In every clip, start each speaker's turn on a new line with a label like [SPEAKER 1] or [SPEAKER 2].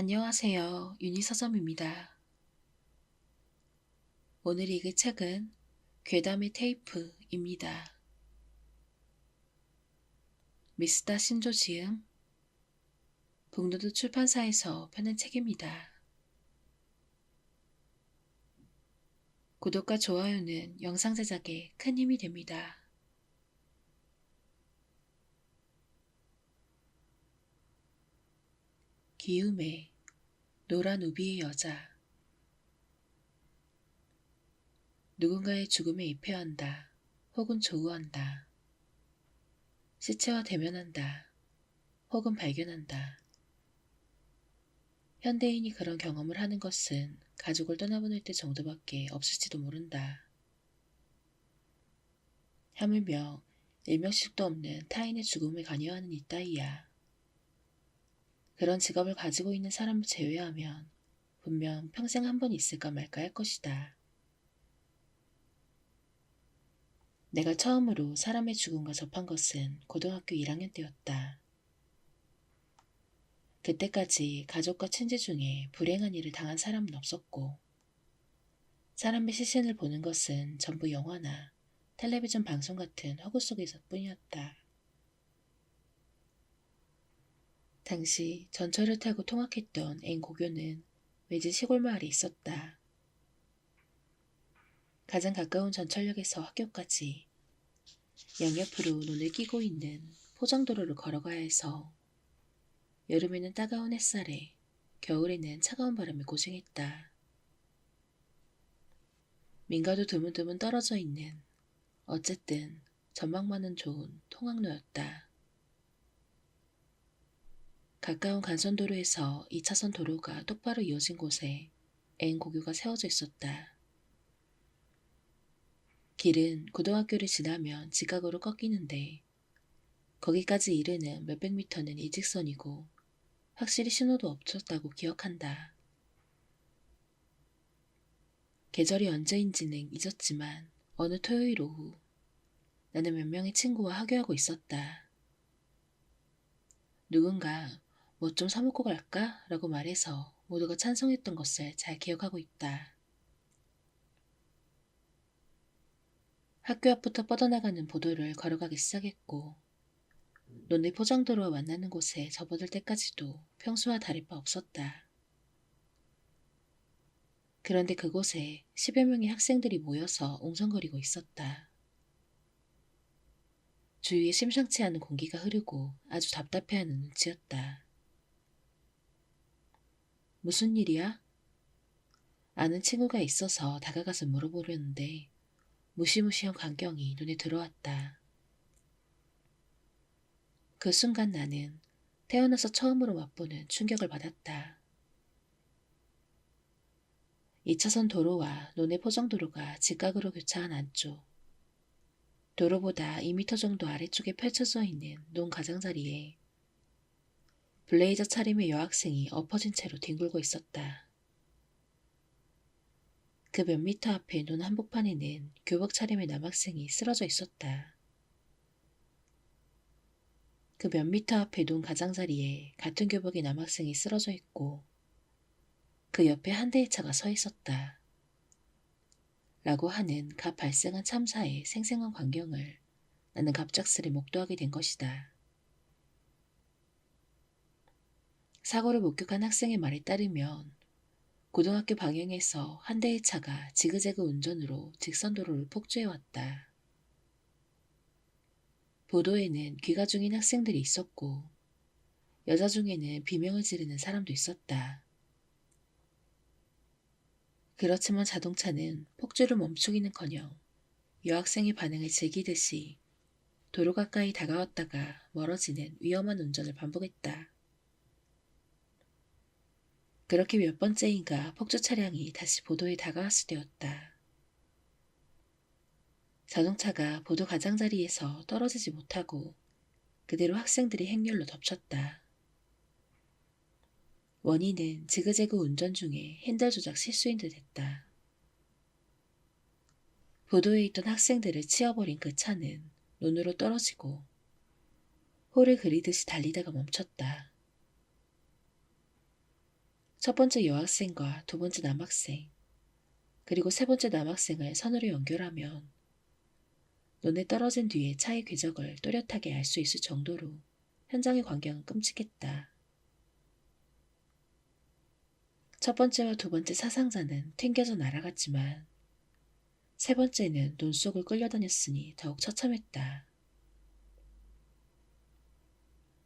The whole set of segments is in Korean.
[SPEAKER 1] 안녕하세요. 유니서점입니다. 오늘 읽을 책은 괴담의 테이프입니다. 미스다 신조 지음, 북노드 출판사에서 펴낸 책입니다. 구독과 좋아요는 영상 제작에 큰 힘이 됩니다. 기욤의 노란 우비의 여자. 누군가의 죽음에 입회한다. 혹은 조우한다. 시체와 대면한다. 혹은 발견한다. 현대인이 그런 경험을 하는 것은 가족을 떠나보낼 때 정도밖에 없을지도 모른다. 하물며 일명씩도 없는 타인의 죽음을 관여하는 이따위야. 그런 직업을 가지고 있는 사람을 제외하면 분명 평생 한 번 있을까 말까 할 것이다. 내가 처음으로 사람의 죽음과 접한 것은 고등학교 1학년 때였다. 그때까지 가족과 친지 중에 불행한 일을 당한 사람은 없었고, 사람의 시신을 보는 것은 전부 영화나 텔레비전 방송 같은 허구 속에서 뿐이었다. 당시 전철을 타고 통학했던 N고교는 외진 시골 마을에 있었다. 가장 가까운 전철역에서 학교까지 양옆으로 눈을 끼고 있는 포장도로를 걸어가야 해서 여름에는 따가운 햇살에 겨울에는 차가운 바람에 고생했다. 민가도 드문드문 떨어져 있는, 어쨌든 전망만은 좋은 통학로였다. 가까운 간선도로에서 2차선 도로가 똑바로 이어진 곳에 N고교가 세워져 있었다. 길은 고등학교를 지나면 직각으로 꺾이는데 거기까지 이르는 몇백 미터는 일직선이고 확실히 신호도 없었다고 기억한다. 계절이 언제인지는 잊었지만 어느 토요일 오후 나는 몇 명의 친구와 하교하고 있었다. 누군가 뭐 좀 사먹고 갈까? 라고 말해서 모두가 찬성했던 것을 잘 기억하고 있다. 학교 앞부터 뻗어나가는 보도를 걸어가기 시작했고 논의 포장도로와 만나는 곳에 접어들 때까지도 평소와 다를 바 없었다. 그런데 그곳에 10여 명의 학생들이 모여서 옹성거리고 있었다. 주위에 심상치 않은 공기가 흐르고 아주 답답해하는 눈치였다. 무슨 일이야? 아는 친구가 있어서 다가가서 물어보려는데 무시무시한 광경이 눈에 들어왔다. 그 순간 나는 태어나서 처음으로 맛보는 충격을 받았다. 2차선 도로와 논의 포장도로가 직각으로 교차한 안쪽, 도로보다 2미터 정도 아래쪽에 펼쳐져 있는 논 가장자리에 블레이저 차림의 여학생이 엎어진 채로 뒹굴고 있었다. 그 몇 미터 앞에 논 한복판에는 교복 차림의 남학생이 쓰러져 있었다. 그 몇 미터 앞에 논 가장자리에 같은 교복의 남학생이 쓰러져 있고 그 옆에 한 대의 차가 서 있었다. 라고 하는 갓 발생한 참사의 생생한 광경을 나는 갑작스레 목도하게 된 것이다. 사고를 목격한 학생의 말에 따르면 고등학교 방향에서 한 대의 차가 지그재그 운전으로 직선도로를 폭주해왔다. 보도에는 귀가 중인 학생들이 있었고 여자 중에는 비명을 지르는 사람도 있었다. 그렇지만 자동차는 폭주를 멈추기는커녕 여학생의 반응을 즐기듯이 도로 가까이 다가왔다가 멀어지는 위험한 운전을 반복했다. 그렇게 몇 번째인가 폭주 차량이 다시 보도에 다가왔을 때였다. 자동차가 보도 가장자리에서 떨어지지 못하고 그대로 학생들의 행렬로 덮쳤다. 원인은 지그재그 운전 중에 핸들 조작 실수인 듯했다. 보도에 있던 학생들을 치어버린 그 차는 논으로 떨어지고 호를 그리듯이 달리다가 멈췄다. 첫 번째 여학생과 두 번째 남학생, 그리고 세 번째 남학생을 선으로 연결하면 눈에 떨어진 뒤에 차의 궤적을 또렷하게 알 수 있을 정도로 현장의 광경은 끔찍했다. 첫 번째와 두 번째 사상자는 튕겨져 날아갔지만 세 번째는 눈 속을 끌려다녔으니 더욱 처참했다.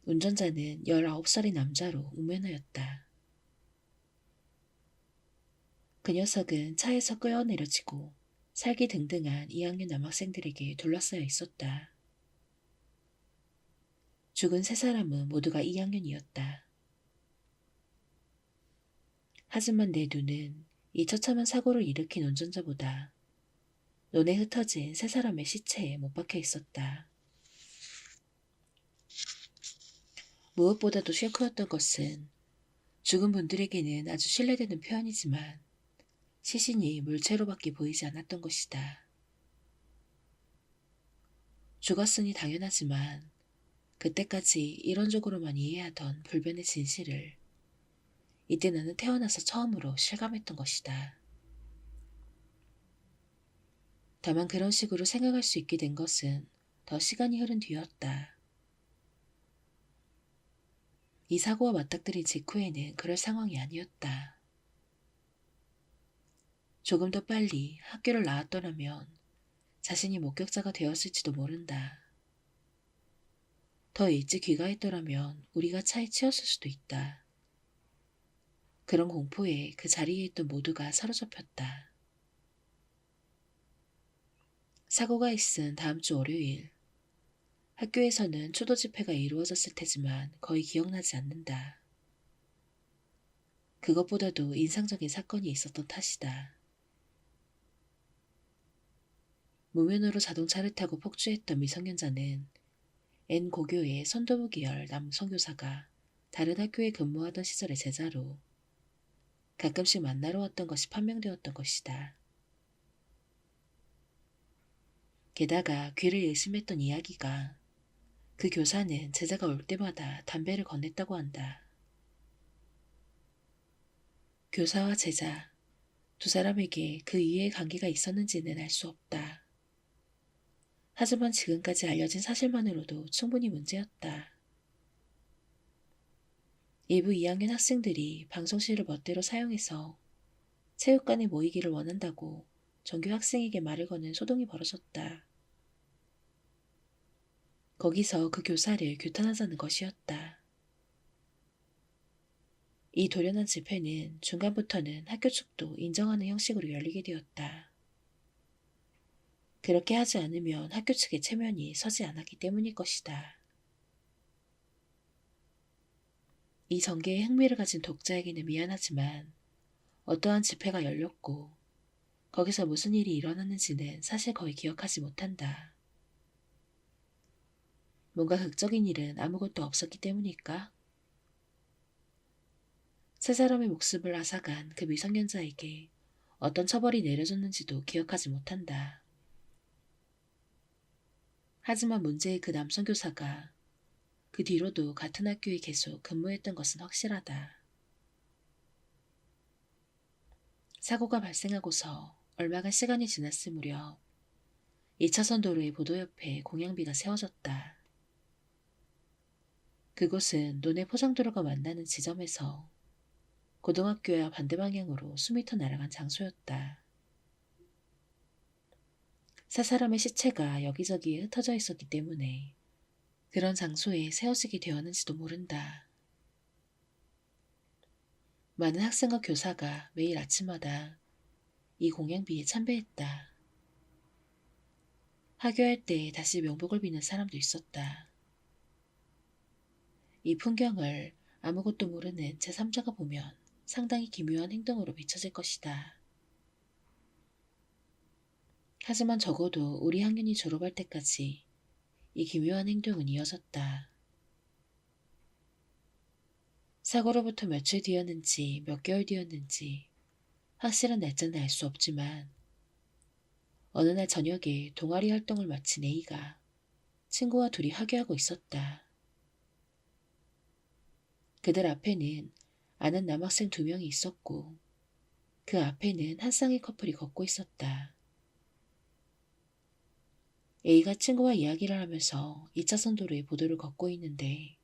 [SPEAKER 1] 운전자는 19살의 남자로 우면하였다. 그 녀석은 차에서 끌어내려지고 살기등등한 2학년 남학생들에게 둘러싸여 있었다. 죽은 세 사람은 모두가 2학년이었다. 하지만 내 눈은 이 처참한 사고를 일으킨 운전자보다 눈에 흩어진 세 사람의 시체에 못 박혀 있었다. 무엇보다도 쇼크였던 것은 죽은 분들에게는 아주 신뢰되는 표현이지만 시신이 물체로밖에 보이지 않았던 것이다. 죽었으니 당연하지만 그때까지 이론적으로만 이해하던 불변의 진실을 이때 나는 태어나서 처음으로 실감했던 것이다. 다만 그런 식으로 생각할 수 있게 된 것은 더 시간이 흐른 뒤였다. 이 사고와 맞닥뜨린 직후에는 그럴 상황이 아니었다. 조금 더 빨리 학교를 나왔더라면 자신이 목격자가 되었을지도 모른다. 더 일찍 귀가했더라면 우리가 차에 치였을 수도 있다. 그런 공포에 그 자리에 있던 모두가 사로잡혔다. 사고가 있은 다음 주 월요일, 학교에서는 추도 집회가 이루어졌을 테지만 거의 기억나지 않는다. 그것보다도 인상적인 사건이 있었던 탓이다. 무면허로 자동차를 타고 폭주했던 미성년자는 N 고교의 선도부 계열 남성교사가 다른 학교에 근무하던 시절의 제자로 가끔씩 만나러 왔던 것이 판명되었던 것이다. 게다가 귀를 의심했던 이야기가 그 교사는 제자가 올 때마다 담배를 건넸다고 한다. 교사와 제자, 두 사람에게 그 이해의 관계가 있었는지는 알 수 없다. 하지만 지금까지 알려진 사실만으로도 충분히 문제였다. 일부 2학년 학생들이 방송실을 멋대로 사용해서 체육관에 모이기를 원한다고 전교 학생에게 말을 거는 소동이 벌어졌다. 거기서 그 교사를 규탄하자는 것이었다. 이 돌연한 집회는 중간부터는 학교 측도 인정하는 형식으로 열리게 되었다. 그렇게 하지 않으면 학교 측의 체면이 서지 않았기 때문일 것이다. 이 전개에 흥미를 가진 독자에게는 미안하지만 어떠한 집회가 열렸고 거기서 무슨 일이 일어났는지는 사실 거의 기억하지 못한다. 뭔가 극적인 일은 아무것도 없었기 때문일까? 세 사람의 목숨을 앗아간 그 미성년자에게 어떤 처벌이 내려졌는지도 기억하지 못한다. 하지만 문제의 그 남성 교사가 그 뒤로도 같은 학교에 계속 근무했던 것은 확실하다. 사고가 발생하고서 얼마간 시간이 지났을 무렵 2차선 도로의 보도 옆에 공양비가 세워졌다. 그곳은 논의 포장도로가 만나는 지점에서 고등학교와 반대 방향으로 수미터 날아간 장소였다. 세 사람의 시체가 여기저기에 흩어져 있었기 때문에 그런 장소에 세워지게 되었는지도 모른다. 많은 학생과 교사가 매일 아침마다 이 공양비에 참배했다. 하교할 때 다시 명복을 비는 사람도 있었다. 이 풍경을 아무것도 모르는 제3자가 보면 상당히 기묘한 행동으로 비춰질 것이다. 하지만 적어도 우리 학년이 졸업할 때까지 이 기묘한 행동은 이어졌다. 사고로부터 며칠 뒤였는지 몇 개월 뒤였는지 확실한 날짜는 알 수 없지만 어느 날 저녁에 동아리 활동을 마친 A가 친구와 둘이 하교하고 있었다. 그들 앞에는 아는 남학생 2명이 있었고 그 앞에는 한 쌍의 커플이 걷고 있었다. A가 친구와 이야기를 하면서 2차선 도로에 보도를 걷고 있는데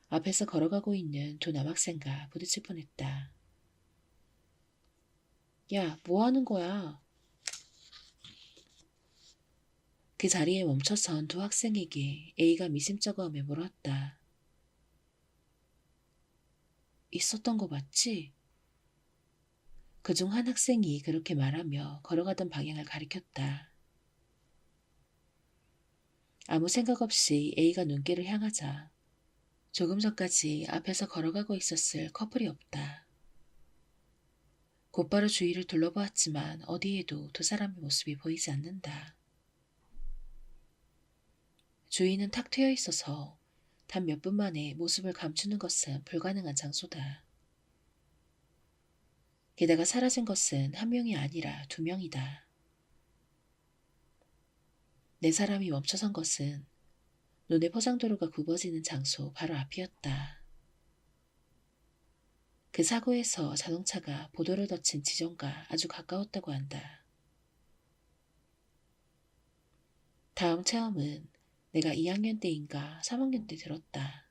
[SPEAKER 1] 앞에서 걸어가고 있는 2 남학생과 부딪힐 뻔했다. 야, 뭐 하는 거야? 그 자리에 멈춰선 2 학생에게 A가 미심쩍어하며 물었다. 있었던 거 맞지? 그중 한 학생이 그렇게 말하며 걸어가던 방향을 가리켰다. 아무 생각 없이 A가 눈길을 향하자 조금 전까지 앞에서 걸어가고 있었을 커플이 없다. 곧바로 주위를 둘러보았지만 어디에도 2 사람의 모습이 보이지 않는다. 주위는 탁 트여 있어서 단 몇 분 만에 모습을 감추는 것은 불가능한 장소다. 게다가 사라진 것은 1명이 아니라 2명이다. 4사람이 멈춰선 것은 논의 포장도로가 굽어지는 장소 바로 앞이었다. 그 사고에서 자동차가 보도를 덮친 지점과 아주 가까웠다고 한다. 다음 체험은 내가 2학년 때인가 3학년 때 들었다.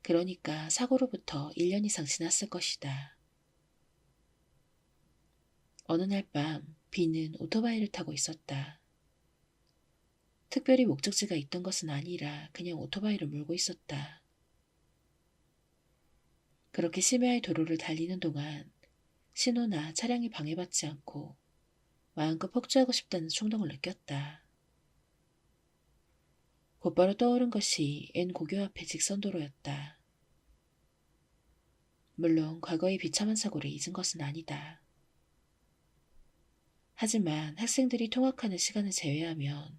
[SPEAKER 1] 그러니까 사고로부터 1년 이상 지났을 것이다. 어느 날 밤 B는 오토바이를 타고 있었다. 특별히 목적지가 있던 것은 아니라 그냥 오토바이를 몰고 있었다. 그렇게 심야의 도로를 달리는 동안 신호나 차량이 방해받지 않고 마음껏 폭주하고 싶다는 충동을 느꼈다. 곧바로 떠오른 것이 N 고교 앞의 직선도로였다. 물론 과거의 비참한 사고를 잊은 것은 아니다. 하지만 학생들이 통학하는 시간을 제외하면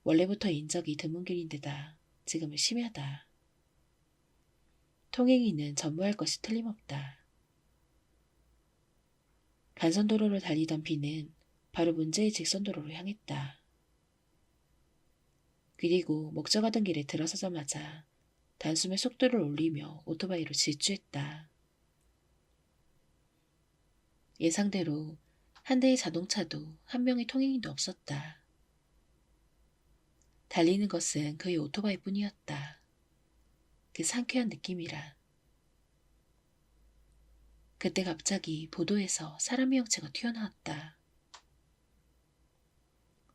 [SPEAKER 1] 원래부터 인적이 드문 길인데다 지금은 심야다. 통행인은 전무할 것이 틀림없다. 간선도로를 달리던 B는 바로 문제의 직선도로로 향했다. 그리고 목적하던 길에 들어서자마자 단숨에 속도를 올리며 오토바이로 질주했다. 예상대로 한 대의 자동차도 1명의 통행인도 없었다. 달리는 것은 그의 오토바이뿐이었다. 그 상쾌한 느낌이라. 그때 갑자기 보도에서 사람의 형체가 튀어나왔다.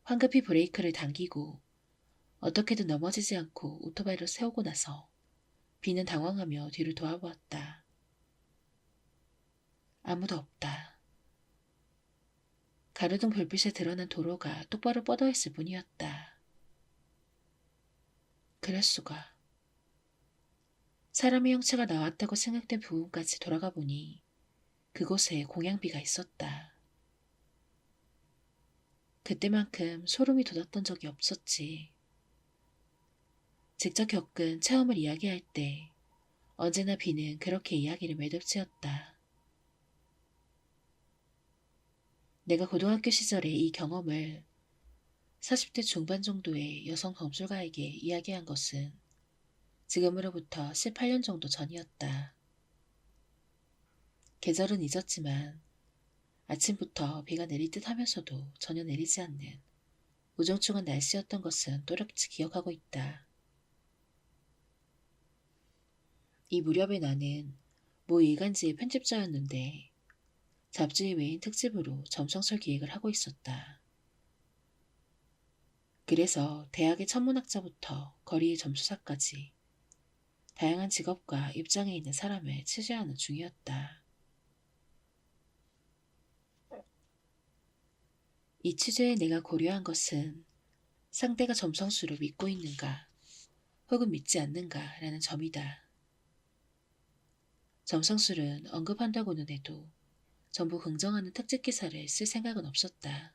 [SPEAKER 1] 황급히 브레이크를 당기고 어떻게든 넘어지지 않고 오토바이를 세우고 나서 B는 당황하며 뒤를 돌아보았다. 아무도 없다. 가로등 불빛에 드러난 도로가 똑바로 뻗어있을 뿐이었다. 그럴 수가. 사람의 형체가 나왔다고 생각된 부분까지 돌아가 보니 그곳에 공양비가 있었다. 그때만큼 소름이 돋았던 적이 없었지. 직접 겪은 체험을 이야기할 때 언제나 B는 그렇게 이야기를 매듭지었다. 내가 고등학교 시절의 이 경험을 40대 중반 정도의 여성 검술가에게 이야기한 것은 지금으로부터 18년 정도 전이었다. 계절은 잊었지만 아침부터 비가 내릴 듯 하면서도 전혀 내리지 않는 우중충한 날씨였던 것은 또렷이 기억하고 있다. 이 무렵에 나는 모 일간지의 편집자였는데 잡지의 메인 특집으로 점성설 기획을 하고 있었다. 그래서 대학의 천문학자부터 거리의 점수사까지 다양한 직업과 입장에 있는 사람을 취재하는 중이었다. 이 취재에 내가 고려한 것은 상대가 점성술을 믿고 있는가 혹은 믿지 않는가 라는 점이다. 점성술은 언급한다고는 해도 전부 긍정하는 특집 기사를 쓸 생각은 없었다.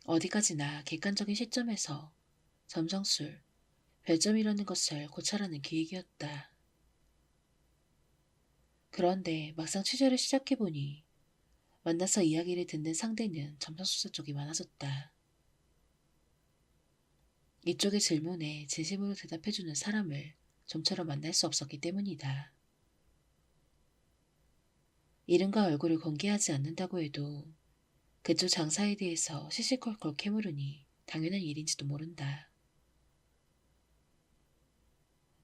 [SPEAKER 1] 어디까지나 객관적인 시점에서 점성술, 별점이라는 것을 고찰하는 기획이었다. 그런데 막상 취재를 시작해보니 만나서 이야기를 듣는 상대는 점성술사 쪽이 많아졌다. 이쪽의 질문에 진심으로 대답해주는 사람을 좀처럼 만날 수 없었기 때문이다. 이름과 얼굴을 공개하지 않는다고 해도 그쪽 장사에 대해서 시시콜콜 캐물으니 당연한 일인지도 모른다.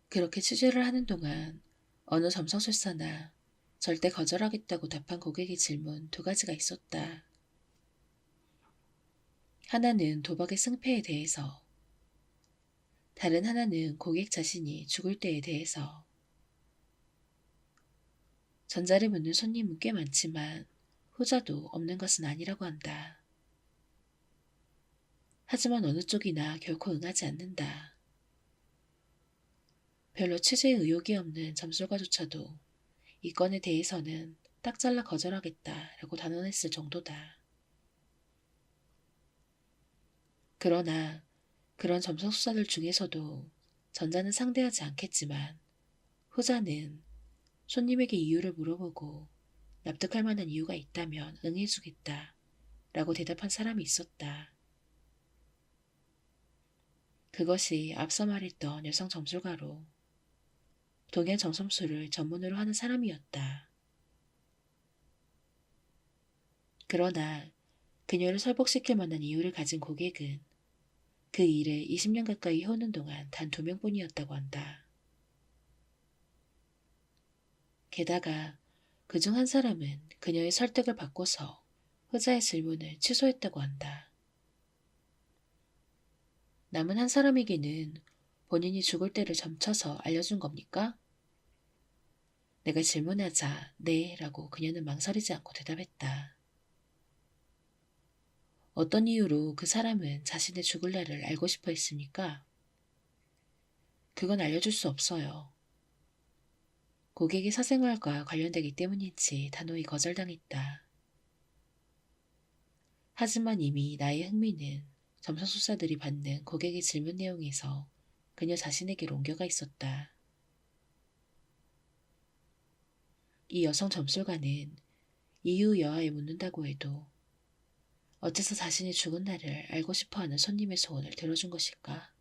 [SPEAKER 1] 그렇게 취재를 하는 동안 어느 점성술사나 절대 거절하겠다고 답한 고객의 질문 두 가지가 있었다. 하나는 도박의 승패에 대해서, 다른 하나는 고객 자신이 죽을 때에 대해서. 전자를 묻는 손님은 꽤 많지만 후자도 없는 것은 아니라고 한다. 하지만 어느 쪽이나 결코 응하지 않는다. 별로 취재에 의욕이 없는 점술가조차도 이 건에 대해서는 딱 잘라 거절하겠다라고 단언했을 정도다. 그러나 그런 점성수사들 중에서도 전자는 상대하지 않겠지만 후자는 손님에게 이유를 물어보고 납득할 만한 이유가 있다면 응해주겠다 라고 대답한 사람이 있었다. 그것이 앞서 말했던 여성 점술가로 동양 정성술을 전문으로 하는 사람이었다. 그러나 그녀를 설복시킬 만한 이유를 가진 고객은 그 일을 20년 가까이 해오는 동안 단 2명뿐이었다고 한다. 게다가 그중 한 사람은 그녀의 설득을 받고서 후자의 질문을 취소했다고 한다. 남은 한 사람에게는 본인이 죽을 때를 점쳐서 알려준 겁니까? 내가 질문하자 네 라고 그녀는 망설이지 않고 대답했다. 어떤 이유로 그 사람은 자신의 죽을 날을 알고 싶어 했습니까? 그건 알려줄 수 없어요. 고객의 사생활과 관련되기 때문인지 단호히 거절당했다. 하지만 이미 나의 흥미는 점성술사들이 받는 고객의 질문 내용에서 그녀 자신에게로 옮겨가 있었다. 이 여성 점술가는 이유 여하에 묻는다고 해도 어째서 자신이 죽은 날을 알고 싶어하는 손님의 소원을 들어준 것일까?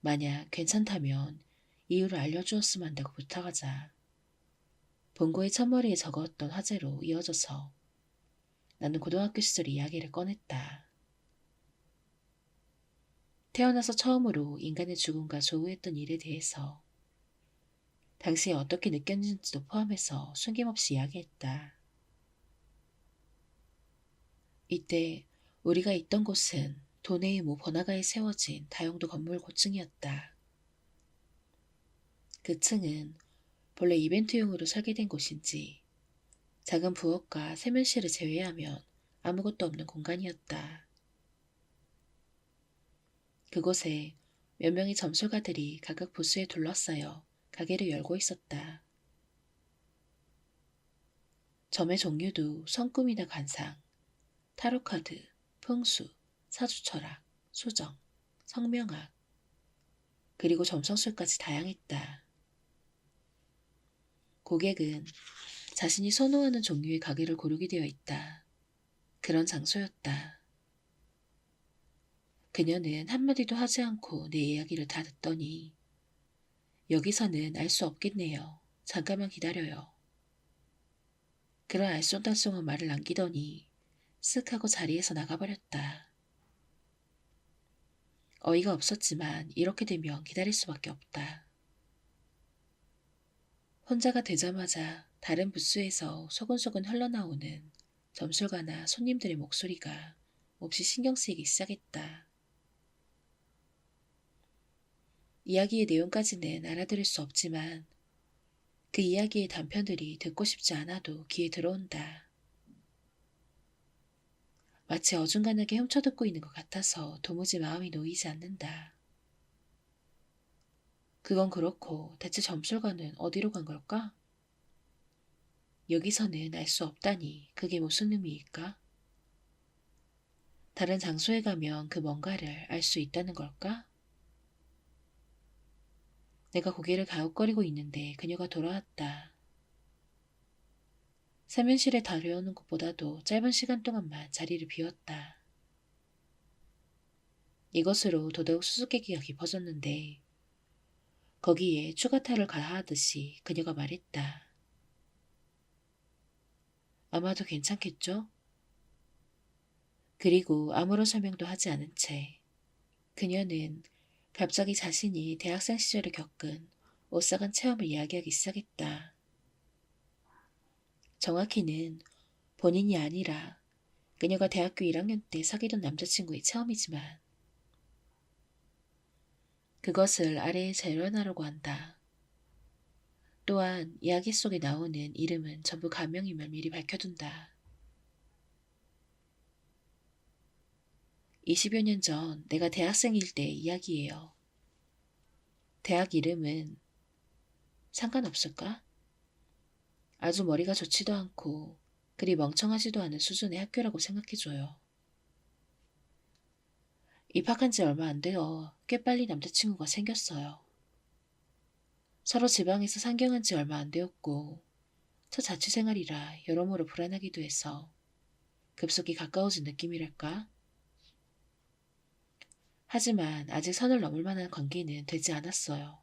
[SPEAKER 1] 만약 괜찮다면 이유를 알려주었으면 한다고 부탁하자 본고의 첫머리에 적었던 화제로 이어져서 나는 고등학교 시절 이야기를 꺼냈다. 태어나서 처음으로 인간의 죽음과 조우했던 일에 대해서 당시에 어떻게 느꼈는지도 포함해서 숨김없이 이야기했다. 이때 우리가 있던 곳은 도내의 모 번화가에 세워진 다용도 건물 고층이었다. 그 층은 본래 이벤트용으로 설계된 곳인지 작은 부엌과 세면실을 제외하면 아무것도 없는 공간이었다. 그곳에 몇 명의 점술가들이 각각 부스에 둘러싸여 가게를 열고 있었다. 점의 종류도 성꿈이나 관상, 타로카드, 풍수, 사주철학, 수정, 성명학, 그리고 점성술까지 다양했다. 고객은 자신이 선호하는 종류의 가게를 고르게 되어 있다. 그런 장소였다. 그녀는 한마디도 하지 않고 내 이야기를 다 듣더니 여기서는 알 수 없겠네요. 잠깐만 기다려요. 그런 알쏭달쏭한 말을 남기더니 쓱 하고 자리에서 나가버렸다. 어이가 없었지만 이렇게 되면 기다릴 수밖에 없다. 혼자가 되자마자 다른 부스에서 소근소근 흘러나오는 점술가나 손님들의 목소리가 몹시 신경 쓰이기 시작했다. 이야기의 내용까지는 알아들을 수 없지만 그 이야기의 단편들이 듣고 싶지 않아도 귀에 들어온다. 마치 어중간하게 훔쳐듣고 있는 것 같아서 도무지 마음이 놓이지 않는다. 그건 그렇고 대체 점술가는 어디로 간 걸까? 여기서는 알 수 없다니 그게 무슨 의미일까? 다른 장소에 가면 그 뭔가를 알 수 있다는 걸까? 내가 고개를 가웃거리고 있는데 그녀가 돌아왔다. 세면실에 다려오는 것보다도 짧은 시간 동안만 자리를 비웠다. 이것으로 더더욱 수수께끼가 깊어졌는데 거기에 추가타를 가하듯이 그녀가 말했다. 아마도 괜찮겠죠? 그리고 아무런 설명도 하지 않은 채 그녀는 갑자기 자신이 대학생 시절에 겪은 오싹한 체험을 이야기하기 시작했다. 정확히는 본인이 아니라 그녀가 대학교 1학년 때 사귀던 남자친구의 체험이지만 그것을 아래에 재현하려고 한다. 또한 이야기 속에 나오는 이름은 전부 가명임을 미리 밝혀둔다. 20여 년 전 내가 대학생일 때의 이야기예요. 대학 이름은 상관없을까? 아주 머리가 좋지도 않고 그리 멍청하지도 않은 수준의 학교라고 생각해줘요. 입학한 지 얼마 안 되어 꽤 빨리 남자친구가 생겼어요. 서로 지방에서 상경한 지 얼마 안 되었고 첫 자취생활이라 여러모로 불안하기도 해서 급속히 가까워진 느낌이랄까? 하지만 아직 선을 넘을 만한 관계는 되지 않았어요.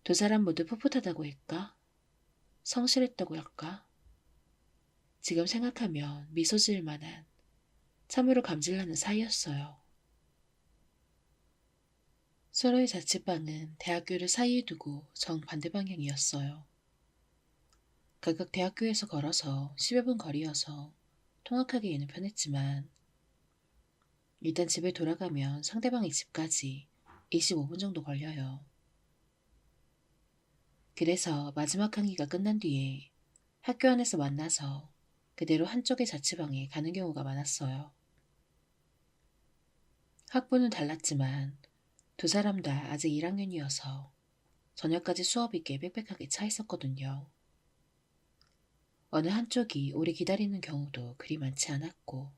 [SPEAKER 1] 두 사람 모두 풋풋하다고 할까? 성실했다고 할까? 지금 생각하면 미소 지을 만한 참으로 감질나는 사이였어요. 서로의 자취방은 대학교를 사이에 두고 정반대 방향이었어요. 각각 대학교에서 걸어서 10여 분 거리여서 통학하기에는 편했지만 일단 집에 돌아가면 상대방의 집까지 25분 정도 걸려요. 그래서 마지막 학기가 끝난 뒤에 학교 안에서 만나서 그대로 한쪽의 자취방에 가는 경우가 많았어요. 학부는 달랐지만 두 사람 다 아직 1학년이어서 저녁까지 수업이 꽤 빽빽하게 차 있었거든요. 어느 한쪽이 오래 기다리는 경우도 그리 많지 않았고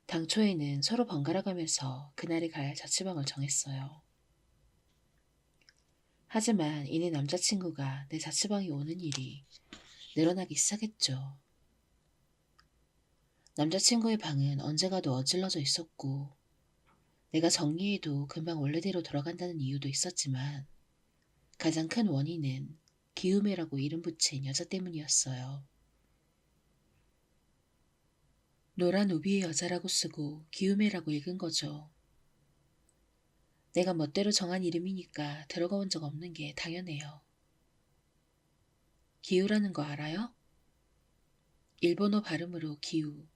[SPEAKER 1] 당초에는 서로 번갈아 가면서 그날에 갈 자취방을 정했어요. 하지만 이내 남자친구가 내 자취방에 오는 일이 늘어나기 시작했죠. 남자친구의 방은 언제 가도 어질러져 있었고 내가 정리해도 금방 원래대로 돌아간다는 이유도 있었지만 가장 큰 원인은 기우매라고 이름 붙인 여자 때문이었어요. 노란 우비의 여자라고 쓰고 기우매라고 읽은 거죠. 내가 멋대로 정한 이름이니까 들어가 본 적 없는 게 당연해요. 기우라는 거 알아요? 일본어 발음으로 기우.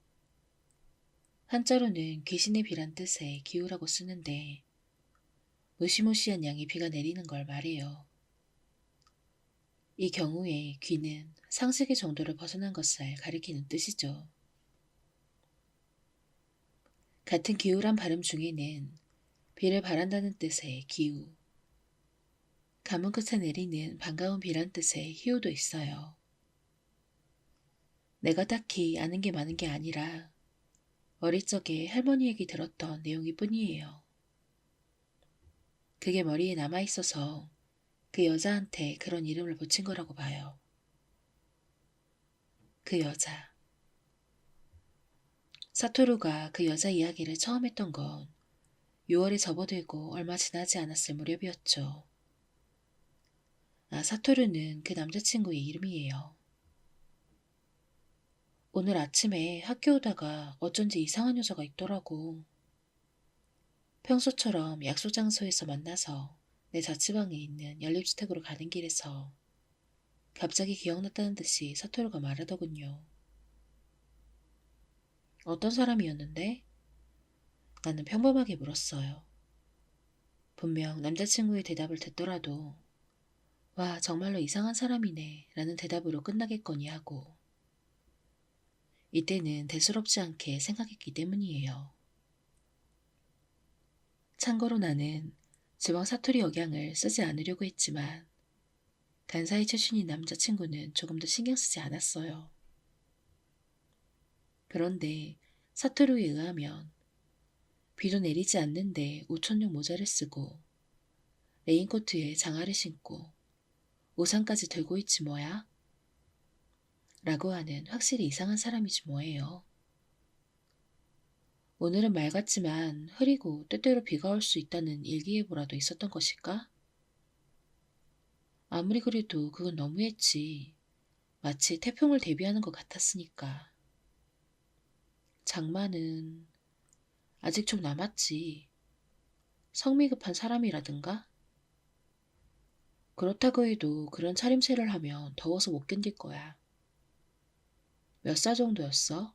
[SPEAKER 1] 한자로는 귀신의 비란 뜻의 기우라고 쓰는데 무시무시한 양의 비가 내리는 걸 말해요. 이 경우에 귀는 상식의 정도를 벗어난 것을 가리키는 뜻이죠. 같은 기우란 발음 중에는 비를 바란다는 뜻의 기우, 가문 끝에 내리는 반가운 비란 뜻의 희우도 있어요. 내가 딱히 아는 게 많은 게 아니라 어릴 적에 할머니 얘기 들었던 내용일 뿐이에요. 그게 머리에 남아있어서 그 여자한테 그런 이름을 붙인 거라고 봐요. 그 여자. 사토루가 그 여자 이야기를 처음 했던 건 6월에 접어들고 얼마 지나지 않았을 무렵이었죠. 사토루는 그 남자친구의 이름이에요. 오늘 아침에 학교 오다가 어쩐지 이상한 여자가 있더라고. 평소처럼 약속 장소에서 만나서 내 자취방에 있는 연립주택으로 가는 길에서 갑자기 기억났다는 듯이 사토루가 말하더군요. 어떤 사람이었는데? 나는 평범하게 물었어요. 분명 남자친구의 대답을 듣더라도 와 정말로 이상한 사람이네 라는 대답으로 끝나겠거니 하고 이때는 대수롭지 않게 생각했기 때문이에요. 참고로 나는 지방 사투리 억양을 쓰지 않으려고 했지만 간사이 출신인 남자친구는 조금 더 신경 쓰지 않았어요. 그런데 사투리에 의하면 비도 내리지 않는데 우천용 모자를 쓰고 레인코트에 장화를 신고 우산까지 들고 있지 뭐야? 라고 하는 확실히 이상한 사람이지 뭐예요. 오늘은 맑았지만 흐리고 때때로 비가 올 수 있다는 일기예보라도 있었던 것일까? 아무리 그래도 그건 너무했지. 마치 태풍을 대비하는 것 같았으니까. 장마는 아직 좀 남았지. 성미 급한 사람이라든가? 그렇다고 해도 그런 차림새를 하면 더워서 못 견딜 거야. 몇 살 정도였어?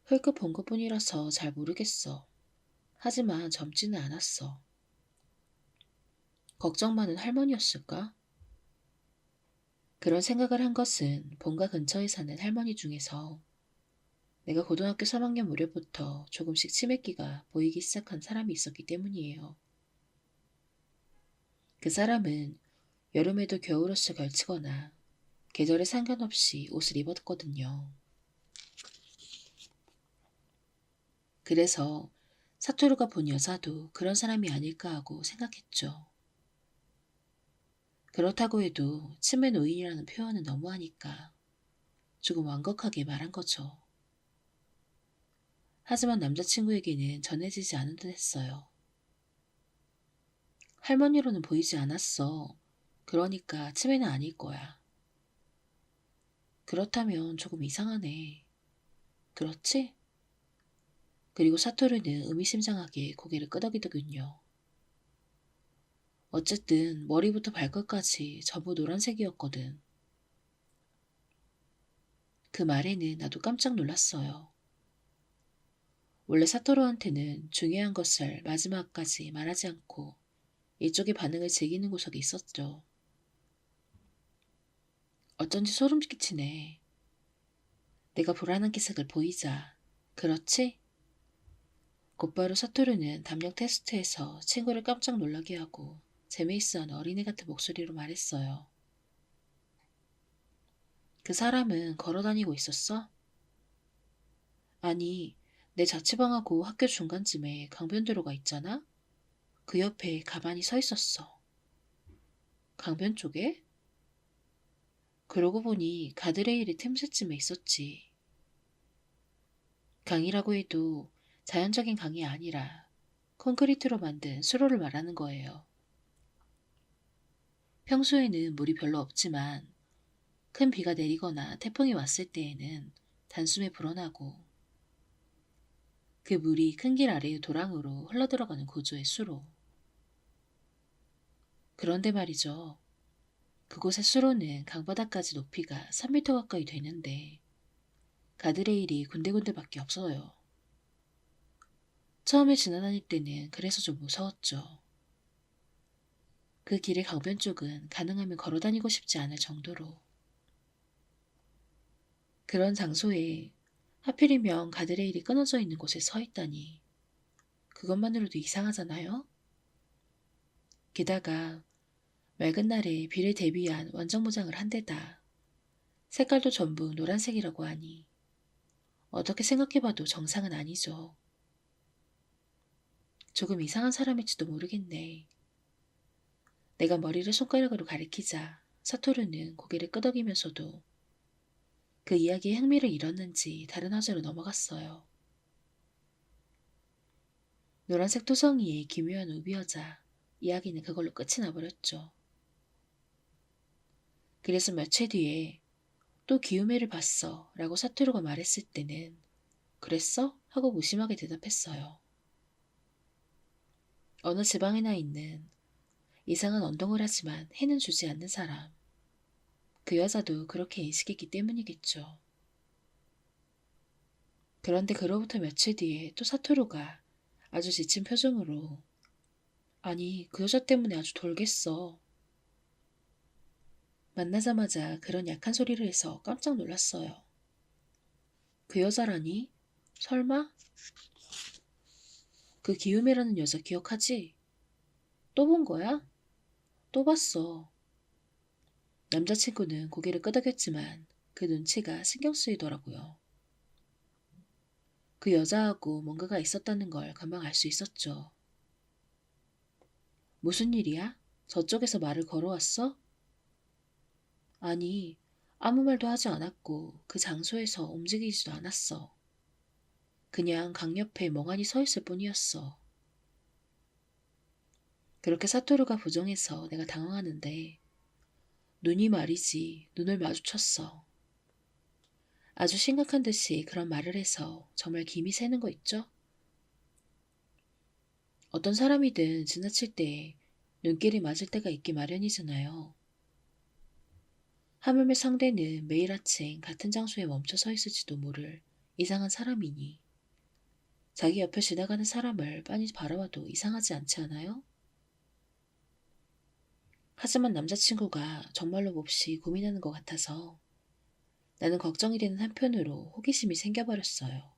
[SPEAKER 1] 헐크 본 것뿐이라서 잘 모르겠어. 하지만 젊지는 않았어. 걱정 많은 할머니였을까? 그런 생각을 한 것은 본가 근처에 사는 할머니 중에서 내가 고등학교 3학년 무렵부터 조금씩 치맥기가 보이기 시작한 사람이 있었기 때문이에요. 그 사람은 여름에도 겨울옷을 걸치거나 계절에 상관없이 옷을 입었거든요. 그래서 사토루가 본 여자도 그런 사람이 아닐까 하고 생각했죠. 그렇다고 해도 치매 노인이라는 표현은 너무하니까 조금 완곡하게 말한 거죠. 하지만 남자친구에게는 전해지지 않은 듯 했어요. 할머니로는 보이지 않았어. 그러니까 치매는 아닐 거야. 그렇다면 조금 이상하네. 그렇지? 그리고 사토르는 의미심장하게 고개를 끄덕이더군요. 어쨌든 머리부터 발끝까지 전부 노란색이었거든. 그 말에는 나도 깜짝 놀랐어요. 원래 사토르한테는 중요한 것을 마지막까지 말하지 않고 이쪽의 반응을 즐기는 구석이 있었죠. 어쩐지 소름 끼치네. 내가 불안한 기색을 보이자. 그렇지? 곧바로 사토르는 담력 테스트에서 친구를 깜짝 놀라게 하고 재미있어하는 어린애 같은 목소리로 말했어요. 그 사람은 걸어다니고 있었어? 아니, 내 자취방하고 학교 중간쯤에 강변도로가 있잖아? 그 옆에 가만히 서 있었어. 강변 쪽에? 그러고 보니 가드레일이 틈새쯤에 있었지. 강이라고 해도 자연적인 강이 아니라 콘크리트로 만든 수로를 말하는 거예요. 평소에는 물이 별로 없지만 큰 비가 내리거나 태풍이 왔을 때에는 단숨에 불어나고 그 물이 큰 길 아래의 도랑으로 흘러들어가는 구조의 수로. 그런데 말이죠. 그곳의 수로는 강바닥까지 높이가 3미터 가까이 되는데 가드레일이 군데군데밖에 없어요. 처음에 지나다닐 때는 그래서 좀 무서웠죠. 그 길의 강변 쪽은 가능하면 걸어다니고 싶지 않을 정도로. 그런 장소에 하필이면 가드레일이 끊어져 있는 곳에 서 있다니 그것만으로도 이상하잖아요? 게다가 맑은 날에 비를 대비한 원정무장을 한 데다 색깔도 전부 노란색이라고 하니 어떻게 생각해봐도 정상은 아니죠. 조금 이상한 사람일지도 모르겠네. 내가 머리를 손가락으로 가리키자 사토루는 고개를 끄덕이면서도 그 이야기에 흥미를 잃었는지 다른 화제로 넘어갔어요. 노란색 토성이의 기묘한 우비여자 이야기는 그걸로 끝이 나버렸죠. 그래서 며칠 뒤에 또 기우매를 봤어 라고 사토루가 말했을 때는 그랬어? 하고 무심하게 대답했어요. 어느 지방에나 있는 이상한 언덩을 하지만 해는 주지 않는 사람. 그 여자도 그렇게 인식했기 때문이겠죠. 그런데 그로부터 며칠 뒤에 또 사토루가 아주 지친 표정으로 아니 그 여자 때문에 아주 돌겠어. 만나자마자 그런 약한 소리를 해서 깜짝 놀랐어요. 그 여자라니? 설마? 그 기욤이라는 여자 기억하지? 또 본 거야? 또 봤어. 남자친구는 고개를 끄덕였지만 그 눈치가 신경 쓰이더라고요. 그 여자하고 뭔가가 있었다는 걸 금방 알 수 있었죠. 무슨 일이야? 저쪽에서 말을 걸어왔어? 아니, 아무 말도 하지 않았고 그 장소에서 움직이지도 않았어. 그냥 강 옆에 멍하니 서 있을 뿐이었어. 그렇게 사토루가 부정해서 내가 당황하는데 눈이 말이지 눈을 마주쳤어. 아주 심각한 듯이 그런 말을 해서 정말 김이 새는 거 있죠? 어떤 사람이든 지나칠 때 눈길이 맞을 때가 있기 마련이잖아요. 하물며 상대는 매일 아침 같은 장소에 멈춰 서 있을지도 모를 이상한 사람이니 자기 옆에 지나가는 사람을 빤히 바라봐도 이상하지 않지 않아요? 하지만 남자친구가 정말로 몹시 고민하는 것 같아서 나는 걱정이 되는 한편으로 호기심이 생겨버렸어요.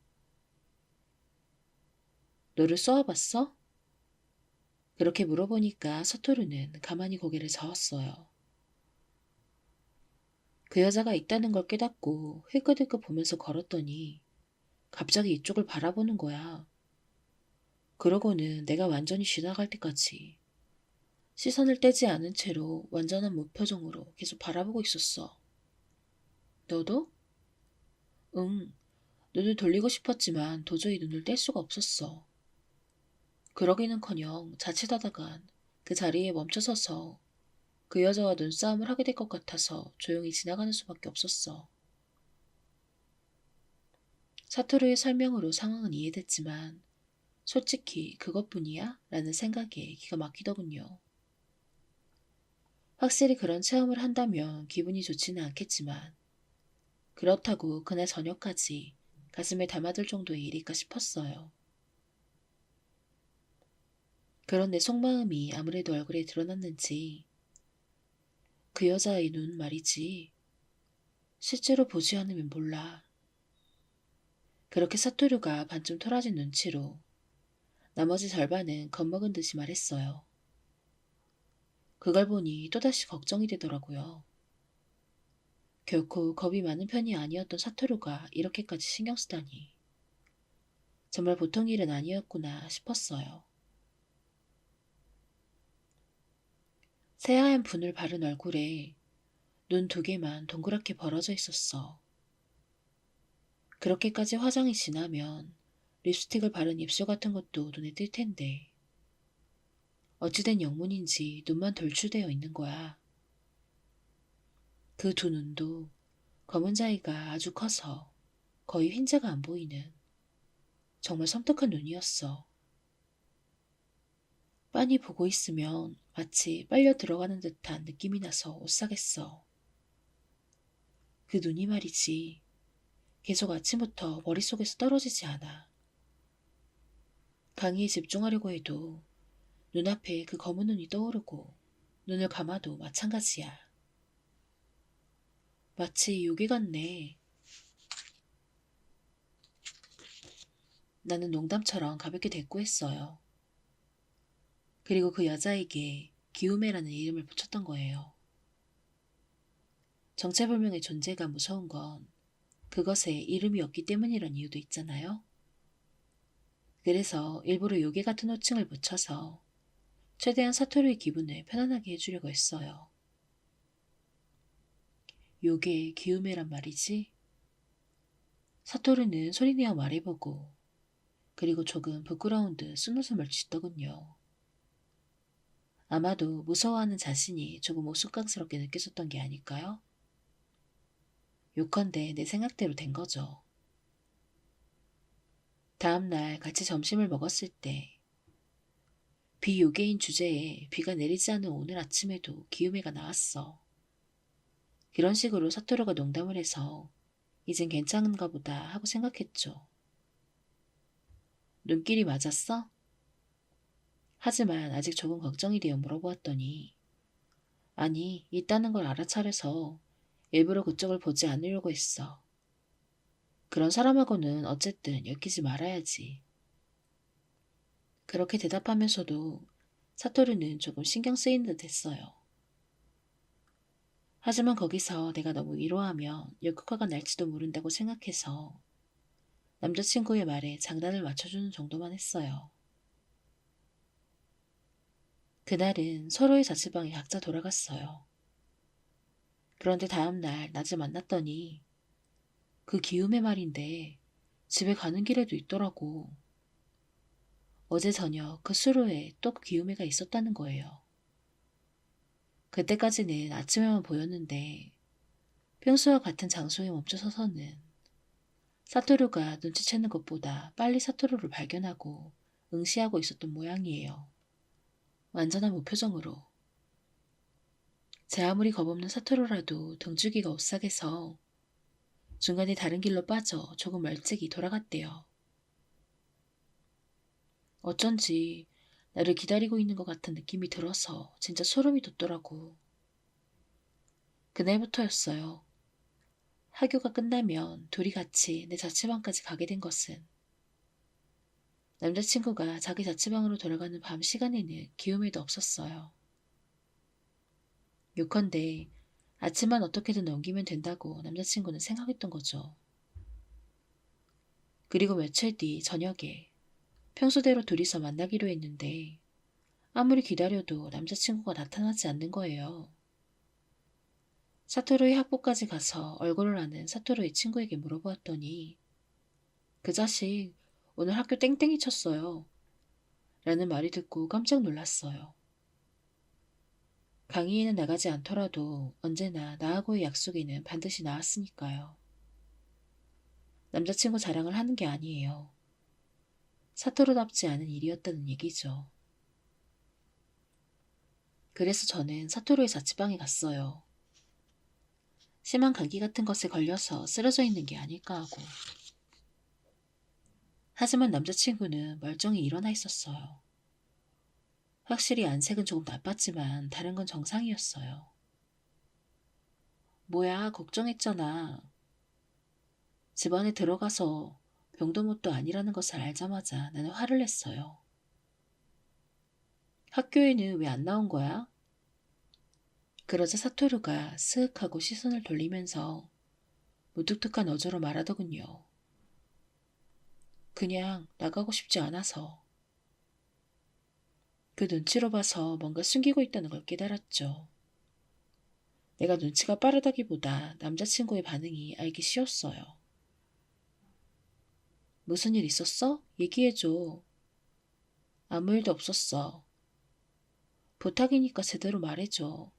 [SPEAKER 1] 너를 쏘아봤어? 그렇게 물어보니까 서토르는 가만히 고개를 저었어요. 그 여자가 있다는 걸 깨닫고 힐끗힐끗 보면서 걸었더니 갑자기 이쪽을 바라보는 거야. 그러고는 내가 완전히 지나갈 때까지 시선을 떼지 않은 채로 완전한 무표정으로 계속 바라보고 있었어. 너도? 응, 눈을 돌리고 싶었지만 도저히 눈을 뗄 수가 없었어. 그러기는커녕 자칫하다간 그 자리에 멈춰서서 그 여자와 눈싸움을 하게 될 것 같아서 조용히 지나가는 수밖에 없었어. 사토루의 설명으로 상황은 이해됐지만 솔직히 그것뿐이야? 라는 생각에 기가 막히더군요. 확실히 그런 체험을 한다면 기분이 좋지는 않겠지만 그렇다고 그날 저녁까지 가슴에 담아둘 정도의 일일까 싶었어요. 그런 내 속마음이 아무래도 얼굴에 드러났는지 그 여자의 눈 말이지. 실제로 보지 않으면 몰라. 그렇게 사토류가 반쯤 토라진 눈치로 나머지 절반은 겁먹은 듯이 말했어요. 그걸 보니 또다시 걱정이 되더라고요. 결코 겁이 많은 편이 아니었던 사토류가 이렇게까지 신경 쓰다니. 정말 보통 일은 아니었구나 싶었어요. 새하얀 분을 바른 얼굴에 눈 두 개만 동그랗게 벌어져 있었어. 그렇게까지 화장이 진하면 립스틱을 바른 입술 같은 것도 눈에 띌 텐데 어찌된 영문인지 눈만 돌출되어 있는 거야. 그 두 눈도 검은 자위가 아주 커서 거의 흰자가 안 보이는 정말 섬뜩한 눈이었어. 빤히 보고 있으면 마치 빨려 들어가는 듯한 느낌이 나서 오싹했어. 그 눈이 말이지 계속 아침부터 머릿속에서 떨어지지 않아. 강의에 집중하려고 해도 눈앞에 그 검은 눈이 떠오르고 눈을 감아도 마찬가지야. 마치 요괴 같네. 나는 농담처럼 가볍게 대꾸했어요. 그리고 그 여자에게 기우메라는 이름을 붙였던 거예요. 정체불명의 존재가 무서운 건 그것에 이름이 없기 때문이란 이유도 있잖아요. 그래서 일부러 요괴 같은 호칭을 붙여서 최대한 사토루의 기분을 편안하게 해주려고 했어요. 요괴 기우메란 말이지? 사토루는 소리내어 말해보고 그리고 조금 부끄러운 듯 숨웃음을 짓더군요. 아마도 무서워하는 자신이 조금 오쑥강스럽게 느껴졌던 게 아닐까요? 요컨대 내 생각대로 된 거죠. 다음날 같이 점심을 먹었을 때 비요괴인 주제에 비가 내리지 않은 오늘 아침에도 기우메가 나왔어. 그런 식으로 사토루가 농담을 해서 이젠 괜찮은가 보다 하고 생각했죠. 눈길이 맞았어? 하지만 아직 조금 걱정이 되어 물어보았더니 아니, 있다는 걸 알아차려서 일부러 그쪽을 보지 않으려고 했어. 그런 사람하고는 어쨌든 엮이지 말아야지. 그렇게 대답하면서도 사토루는 조금 신경 쓰이는 듯 했어요. 하지만 거기서 내가 너무 위로하면 역효과가 날지도 모른다고 생각해서 남자친구의 말에 장단을 맞춰주는 정도만 했어요. 그날은 서로의 자취방에 각자 돌아갔어요. 그런데 다음날 낮에 만났더니 그 기욤의 말인데 집에 가는 길에도 있더라고. 어제 저녁 그 수로에 또 그 기우매가 있었다는 거예요. 그때까지는 아침에만 보였는데 평소와 같은 장소에 멈춰서서는 사토루가 눈치채는 것보다 빨리 사토루를 발견하고 응시하고 있었던 모양이에요. 완전한 무표정으로. 제 아무리 겁없는 사토루라도 등줄기가 오싹해서 중간에 다른 길로 빠져 조금 멀찍이 돌아갔대요. 어쩐지 나를 기다리고 있는 것 같은 느낌이 들어서 진짜 소름이 돋더라고. 그날부터였어요. 학교가 끝나면 둘이 같이 내 자취방까지 가게 된 것은. 남자친구가 자기 자취방으로 돌아가는 밤 시간에는 기움에도 없었어요. 요컨대 아침만 어떻게든 넘기면 된다고 남자친구는 생각했던 거죠. 그리고 며칠 뒤 저녁에 평소대로 둘이서 만나기로 했는데 아무리 기다려도 남자친구가 나타나지 않는 거예요. 사토루의 학부까지 가서 얼굴을 아는 사토루의 친구에게 물어보았더니 그 자식 오늘 학교 땡땡이 쳤어요. 라는 말이 듣고 깜짝 놀랐어요. 강의에는 나가지 않더라도 언제나 나하고의 약속에는 반드시 나왔으니까요. 남자친구 자랑을 하는 게 아니에요. 사토루답지 않은 일이었다는 얘기죠. 그래서 저는 사토루의 자취방에 갔어요. 심한 감기 같은 것에 걸려서 쓰러져 있는 게 아닐까 하고. 하지만 남자친구는 멀쩡히 일어나 있었어요. 확실히 안색은 조금 나빴지만 다른 건 정상이었어요. 뭐야, 걱정했잖아. 집 안에 들어가서 병도못도 아니라는 것을 알자마자 나는 화를 냈어요. 학교에는 왜 안 나온 거야? 그러자 사토루가 스윽하고 시선을 돌리면서 무뚝뚝한 어조로 말하더군요. 그냥 나가고 싶지 않아서. 그 눈치로 봐서 뭔가 숨기고 있다는 걸 깨달았죠. 내가 눈치가 빠르다기보다 남자친구의 반응이 알기 쉬웠어요. 무슨 일 있었어? 얘기해줘. 아무 일도 없었어. 부탁이니까 제대로 말해줘.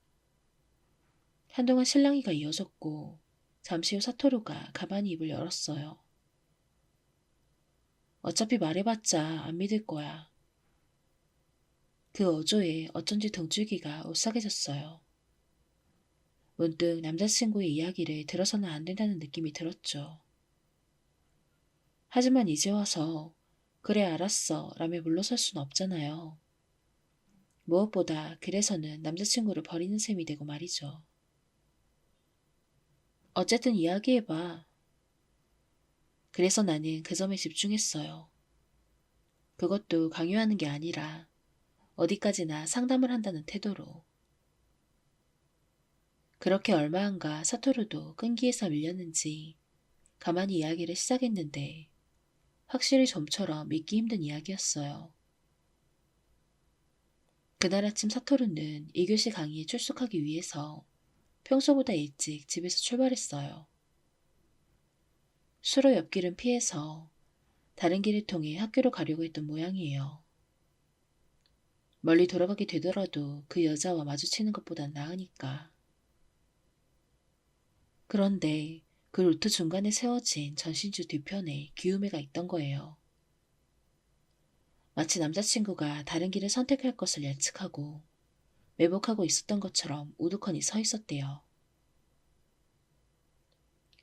[SPEAKER 1] 한동안 실랑이가 이어졌고 잠시 후 사토루가 가만히 입을 열었어요. 어차피 말해봤자 안 믿을 거야. 그 어조에 어쩐지 등줄기가 오싹해졌어요. 문득 남자친구의 이야기를 들어서는 안 된다는 느낌이 들었죠. 하지만 이제 와서 그래 알았어 라며 물러설 순 없잖아요. 무엇보다 그래서는 남자친구를 버리는 셈이 되고 말이죠. 어쨌든 이야기해봐. 그래서 나는 그 점에 집중했어요. 그것도 강요하는 게 아니라 어디까지나 상담을 한다는 태도로. 그렇게 얼마 안가 사토루도 끈기에서 밀렸는지 가만히 이야기를 시작했는데 확실히 좀처럼 믿기 힘든 이야기였어요. 그날 아침 사토루는 2교시 강의에 출석하기 위해서 평소보다 일찍 집에서 출발했어요. 수로 옆길은 피해서 다른 길을 통해 학교로 가려고 했던 모양이에요. 멀리 돌아가게 되더라도 그 여자와 마주치는 것보단 나으니까. 그런데 그 루트 중간에 세워진 전신주 뒤편에 기우매가 있던 거예요. 마치 남자친구가 다른 길을 선택할 것을 예측하고 매복하고 있었던 것처럼 우두커니 서 있었대요.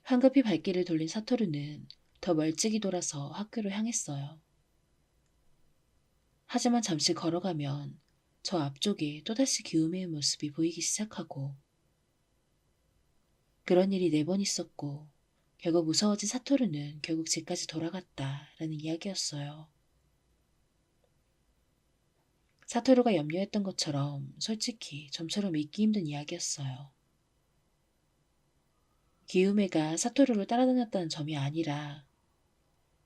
[SPEAKER 1] 황급히 발길을 돌린 사토루는 더 멀찍이 돌아서 학교로 향했어요. 하지만 잠시 걸어가면 저 앞쪽에 또다시 기우매의 모습이 보이기 시작하고 그런 일이 4번 있었고 결국 무서워진 사토루는 결국 집까지 돌아갔다라는 이야기였어요. 사토루가 염려했던 것처럼 솔직히 좀처럼 믿기 힘든 이야기였어요. 기우메가 사토루를 따라다녔다는 점이 아니라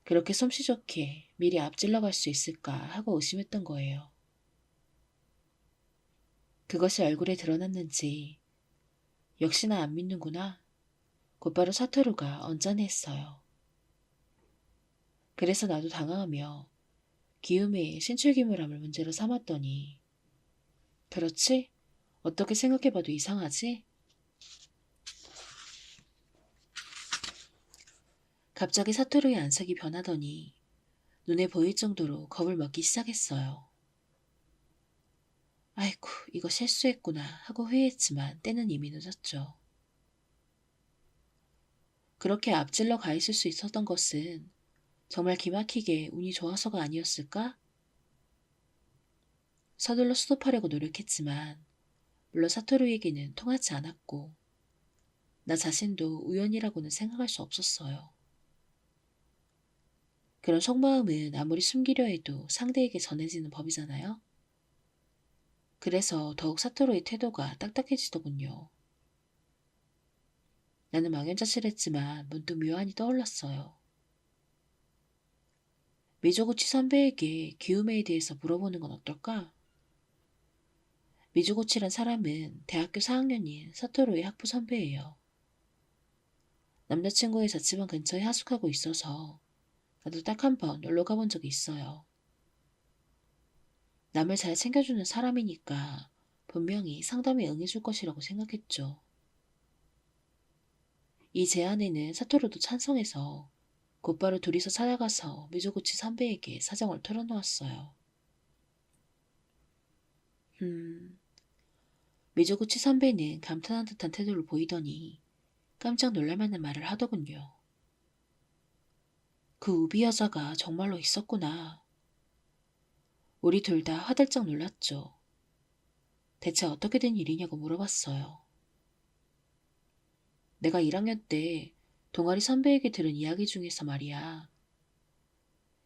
[SPEAKER 1] 그렇게 솜씨 좋게 미리 앞질러 갈 수 있을까 하고 의심했던 거예요. 그것이 얼굴에 드러났는지 역시나 안 믿는구나. 곧바로 사토루가 언짢아했어요. 그래서 나도 당황하며 기욤의 신출귀몰함을 문제로 삼았더니 그렇지? 어떻게 생각해봐도 이상하지? 갑자기 사토루의 안색이 변하더니 눈에 보일 정도로 겁을 먹기 시작했어요. 아이고, 이거 실수했구나 하고 후회했지만 때는 이미 늦었죠. 그렇게 앞질러 가 있을 수 있었던 것은 정말 기막히게 운이 좋아서가 아니었을까? 서둘러 수습하려고 노력했지만 물론 사토루에게는 통하지 않았고 나 자신도 우연이라고는 생각할 수 없었어요. 그런 속마음은 아무리 숨기려 해도 상대에게 전해지는 법이잖아요. 그래서 더욱 사토루의 태도가 딱딱해지더군요. 나는 망연자실했지만 문득 묘안이 떠올랐어요. 미조구치 선배에게 기우메에 대해서 물어보는 건 어떨까? 미조구치란 사람은 대학교 4학년인 사토루의 학부 선배예요. 남자친구의 자취방 근처에 하숙하고 있어서 나도 딱 한 번 놀러 가본 적이 있어요. 남을 잘 챙겨주는 사람이니까 분명히 상담에 응해줄 것이라고 생각했죠. 이 제안에는 사토루도 찬성해서 곧바로 둘이서 찾아가서 미조구치 선배에게 사정을 털어놓았어요. 미조구치 선배는 감탄한 듯한 태도를 보이더니 깜짝 놀랄만한 말을 하더군요. 그 우비 여자가 정말로 있었구나. 우리 둘 다 화들짝 놀랐죠. 대체 어떻게 된 일이냐고 물어봤어요. 내가 1학년 때 동아리 선배에게 들은 이야기 중에서 말이야.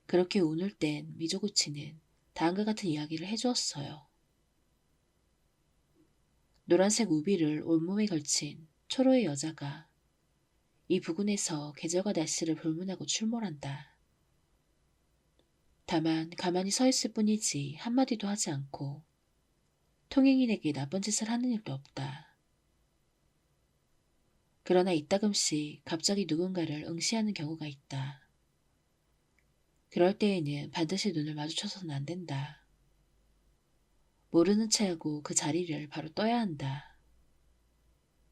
[SPEAKER 1] 그렇게 운을 땐 미조구치는 다음과 같은 이야기를 해주었어요. 노란색 우비를 온몸에 걸친 초로의 여자가 이 부근에서 계절과 날씨를 불문하고 출몰한다. 다만 가만히 서 있을 뿐이지 한마디도 하지 않고 통행인에게 나쁜 짓을 하는 일도 없다. 그러나 이따금씩 갑자기 누군가를 응시하는 경우가 있다. 그럴 때에는 반드시 눈을 마주쳐서는 안 된다. 모르는 체하고 그 자리를 바로 떠야 한다.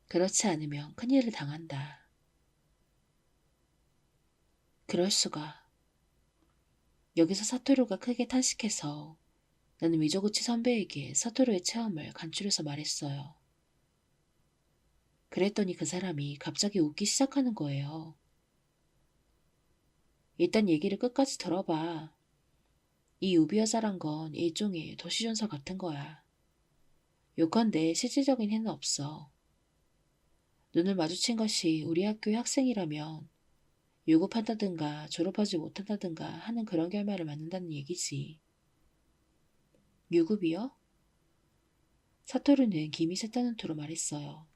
[SPEAKER 1] 그렇지 않으면 큰일을 당한다. 그럴 수가. 여기서 사토루가 크게 탄식해서 나는 미조구치 선배에게 사토루의 체험을 간추려서 말했어요. 그랬더니 그 사람이 갑자기 웃기 시작하는 거예요. 일단 얘기를 끝까지 들어봐. 이 우비 여자란 건 일종의 도시전설 같은 거야. 요컨대 실질적인 해는 없어. 눈을 마주친 것이 우리 학교의 학생이라면 유급한다든가 졸업하지 못한다든가 하는 그런 결말을 맞는다는 얘기지. 유급이요? 사토루는 김이 샜다는 투로 말했어요.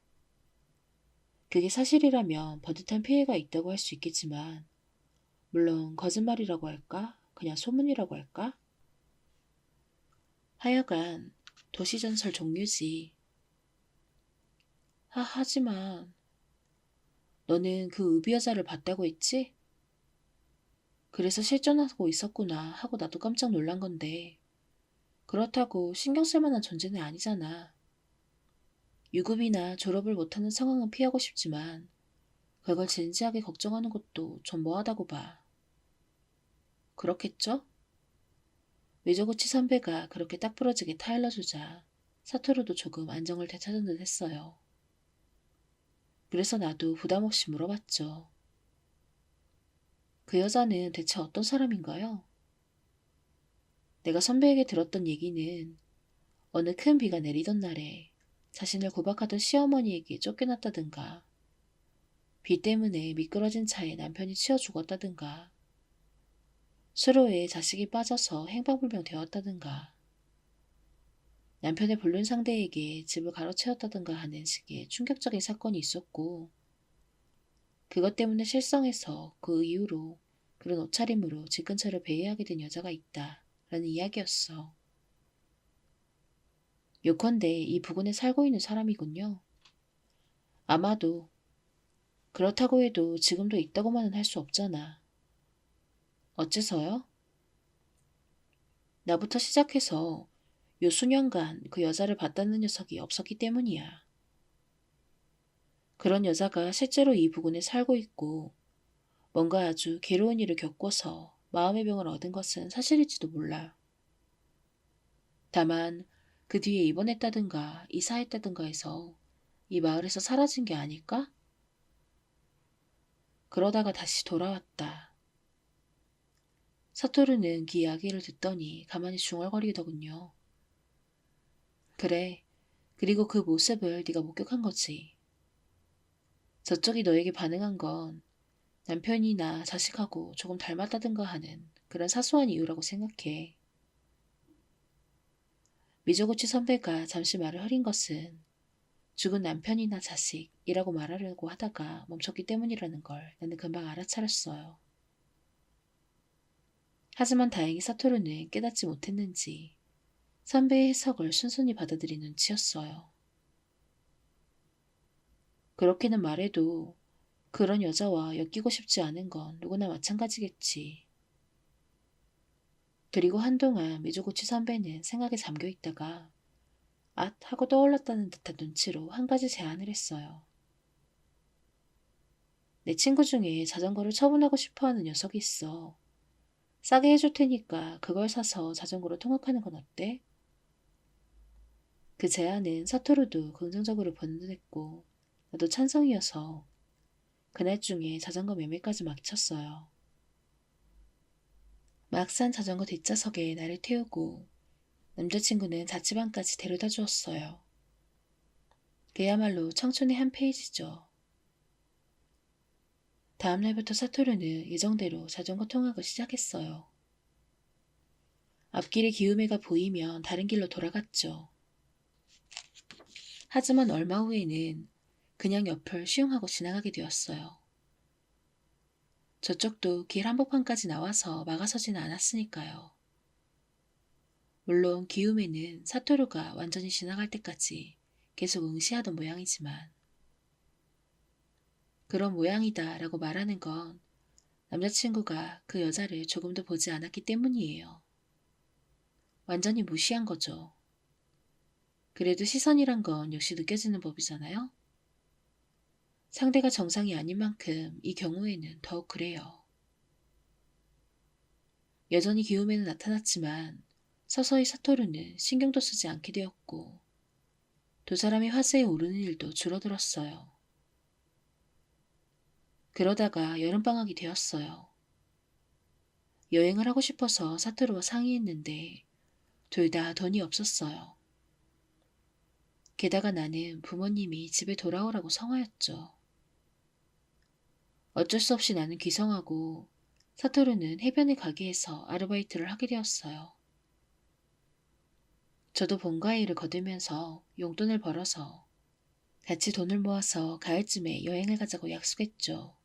[SPEAKER 1] 그게 사실이라면 버듯한 피해가 있다고 할 수 있겠지만 물론 거짓말이라고 할까? 그냥 소문이라고 할까? 하여간 도시전설 종류지. 하지만 너는 그 의비 여자를 봤다고 했지? 그래서 실존하고 있었구나 하고 나도 깜짝 놀란 건데 그렇다고 신경 쓸 만한 존재는 아니잖아. 유급이나 졸업을 못하는 상황은 피하고 싶지만 그걸 진지하게 걱정하는 것도 좀 뭐하다고 봐. 그렇겠죠? 외조구치 선배가 그렇게 딱 부러지게 타일러주자 사토루도 조금 안정을 되찾은 듯 했어요. 그래서 나도 부담 없이 물어봤죠. 그 여자는 대체 어떤 사람인가요? 내가 선배에게 들었던 얘기는 어느 큰 비가 내리던 날에 자신을 구박하던 시어머니에게 쫓겨났다든가 비 때문에 미끄러진 차에 남편이 치여 죽었다든가 수로에 자식이 빠져서 행방불명 되었다든가 남편의 불륜 상대에게 집을 가로채웠다든가 하는 식의 충격적인 사건이 있었고 그것 때문에 실성해서 그 이후로 그런 옷차림으로 집 근처를 배회하게 된 여자가 있다 라는 이야기였어. 요컨대 이 부근에 살고 있는 사람이군요. 아마도 그렇다고 해도 지금도 있다고만은 할 수 없잖아. 어째서요? 나부터 시작해서 요 수년간 그 여자를 봤다는 녀석이 없었기 때문이야. 그런 여자가 실제로 이 부근에 살고 있고 뭔가 아주 괴로운 일을 겪고서 마음의 병을 얻은 것은 사실일지도 몰라. 다만 그 뒤에 입원했다든가 이사했다든가 해서 이 마을에서 사라진 게 아닐까? 그러다가 다시 돌아왔다. 사토르는 그 이야기를 듣더니 가만히 중얼거리더군요. 그래, 그리고 그 모습을 네가 목격한 거지. 저쪽이 너에게 반응한 건 남편이나 자식하고 조금 닮았다든가 하는 그런 사소한 이유라고 생각해. 미조구치 선배가 잠시 말을 흐린 것은 죽은 남편이나 자식이라고 말하려고 하다가 멈췄기 때문이라는 걸 나는 금방 알아차렸어요. 하지만 다행히 사토루는 깨닫지 못했는지 선배의 해석을 순순히 받아들인 눈치였어요. 그렇게는 말해도 그런 여자와 엮이고 싶지 않은 건 누구나 마찬가지겠지. 그리고 한동안 미조구치 선배는 생각에 잠겨 있다가 앗 하고 떠올랐다는 듯한 눈치로 한 가지 제안을 했어요. 내 친구 중에 자전거를 처분하고 싶어하는 녀석이 있어. 싸게 해줄 테니까 그걸 사서 자전거로 통학하는 건 어때? 그 제안은 사토루도 긍정적으로 번는했고 나도 찬성이어서 그날 중에 자전거 매매까지 마쳤어요. 막산 자전거 뒷좌석에 나를 태우고 남자친구는 자취방까지 데려다 주었어요. 그야말로 청춘의 한 페이지죠. 다음날부터 사토루는 예정대로 자전거 통학을 시작했어요. 앞길에 기우매가 보이면 다른 길로 돌아갔죠. 하지만 얼마 후에는 그냥 옆을 시용하고 지나가게 되었어요. 저쪽도 길 한복판까지 나와서 막아서지는 않았으니까요. 물론 기우매는 사토루가 완전히 지나갈 때까지 계속 응시하던 모양이지만 그런 모양이다 라고 말하는 건 남자친구가 그 여자를 조금도 보지 않았기 때문이에요. 완전히 무시한 거죠. 그래도 시선이란 건 역시 느껴지는 법이잖아요. 상대가 정상이 아닌 만큼 이 경우에는 더욱 그래요. 여전히 기움에는 나타났지만 서서히 사토루는 신경도 쓰지 않게 되었고 두 사람이 화제에 오르는 일도 줄어들었어요. 그러다가 여름방학이 되었어요. 여행을 하고 싶어서 사토루와 상의했는데 둘 다 돈이 없었어요. 게다가 나는 부모님이 집에 돌아오라고 성화였죠. 어쩔 수 없이 나는 귀성하고 사토루는 해변의 가게에서 아르바이트를 하게 되었어요. 저도 본가 일을 거두면서 용돈을 벌어서 같이 돈을 모아서 가을쯤에 여행을 가자고 약속했죠.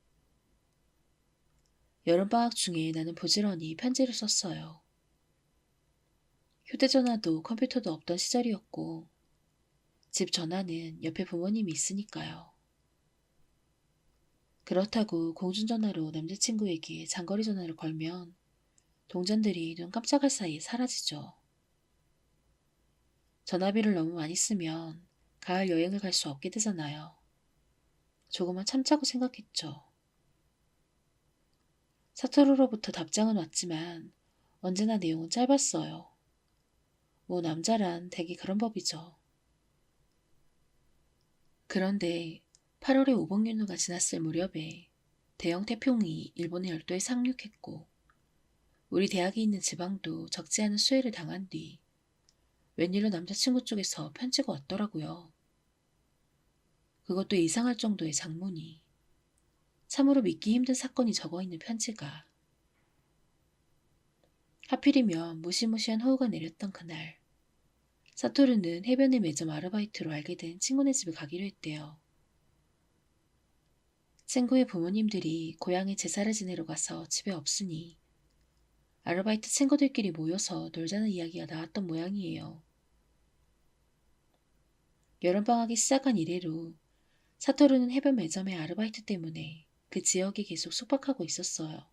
[SPEAKER 1] 여름방학 중에 나는 부지런히 편지를 썼어요. 휴대전화도 컴퓨터도 없던 시절이었고 집 전화는 옆에 부모님이 있으니까요. 그렇다고 공중전화로 남자친구에게 장거리 전화를 걸면 동전들이 눈 깜짝할 사이에 사라지죠. 전화비를 너무 많이 쓰면 가을 여행을 갈 수 없게 되잖아요. 조금만 참자고 생각했죠. 사토루로부터 답장은 왔지만 언제나 내용은 짧았어요. 뭐 남자란 대개 그런 법이죠. 그런데 8월에 오봉윤우가 지났을 무렵에 대형 태풍이 일본의 열도에 상륙했고 우리 대학이 있는 지방도 적지 않은 수해를 당한 뒤 웬일로 남자친구 쪽에서 편지가 왔더라고요. 그것도 이상할 정도의 장문이. 참으로 믿기 힘든 사건이 적어있는 편지가. 하필이면 무시무시한 호우가 내렸던 그날. 사토루는 해변의 매점 아르바이트로 알게 된 친구네 집에 가기로 했대요. 친구의 부모님들이 고향에 제사를 지내러 가서 집에 없으니 아르바이트 친구들끼리 모여서 놀자는 이야기가 나왔던 모양이에요. 여름방학이 시작한 이래로 사토루는 해변 매점의 아르바이트 때문에 그 지역에 계속 숙박하고 있었어요.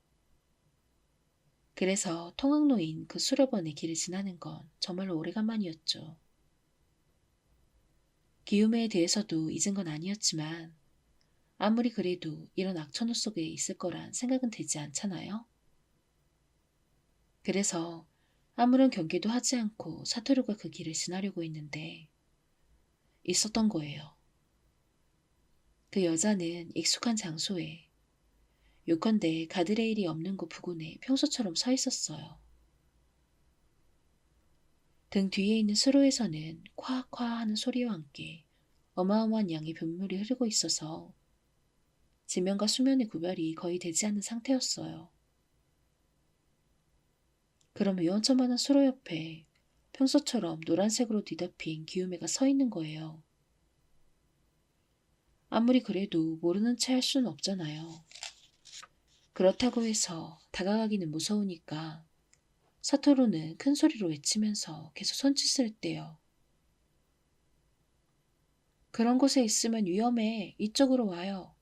[SPEAKER 1] 그래서 통학로인 그 수렵원의 길을 지나는 건 정말로 오래간만이었죠. 기욤에 대해서도 잊은 건 아니었지만 아무리 그래도 이런 악천후 속에 있을 거란 생각은 들지 않잖아요. 그래서 아무런 경계도 하지 않고 사토루가 그 길을 지나려고 했는데 있었던 거예요. 그 여자는 익숙한 장소에, 요컨대 가드레일이 없는 곳 부근에 평소처럼 서 있었어요. 등 뒤에 있는 수로에서는 콱콱 하는 소리와 함께 어마어마한 양의 빗물이 흐르고 있어서 지면과 수면의 구별이 거의 되지 않는 상태였어요. 그럼 위원천만한 수로 옆에 평소처럼 노란색으로 뒤덮인 기욤애가 서 있는 거예요. 아무리 그래도 모르는 체 할 수는 없잖아요. 그렇다고 해서 다가가기는 무서우니까 사토루는 큰 소리로 외치면서 계속 손짓을 했대요. 그런 곳에 있으면 위험해. 이쪽으로 와요.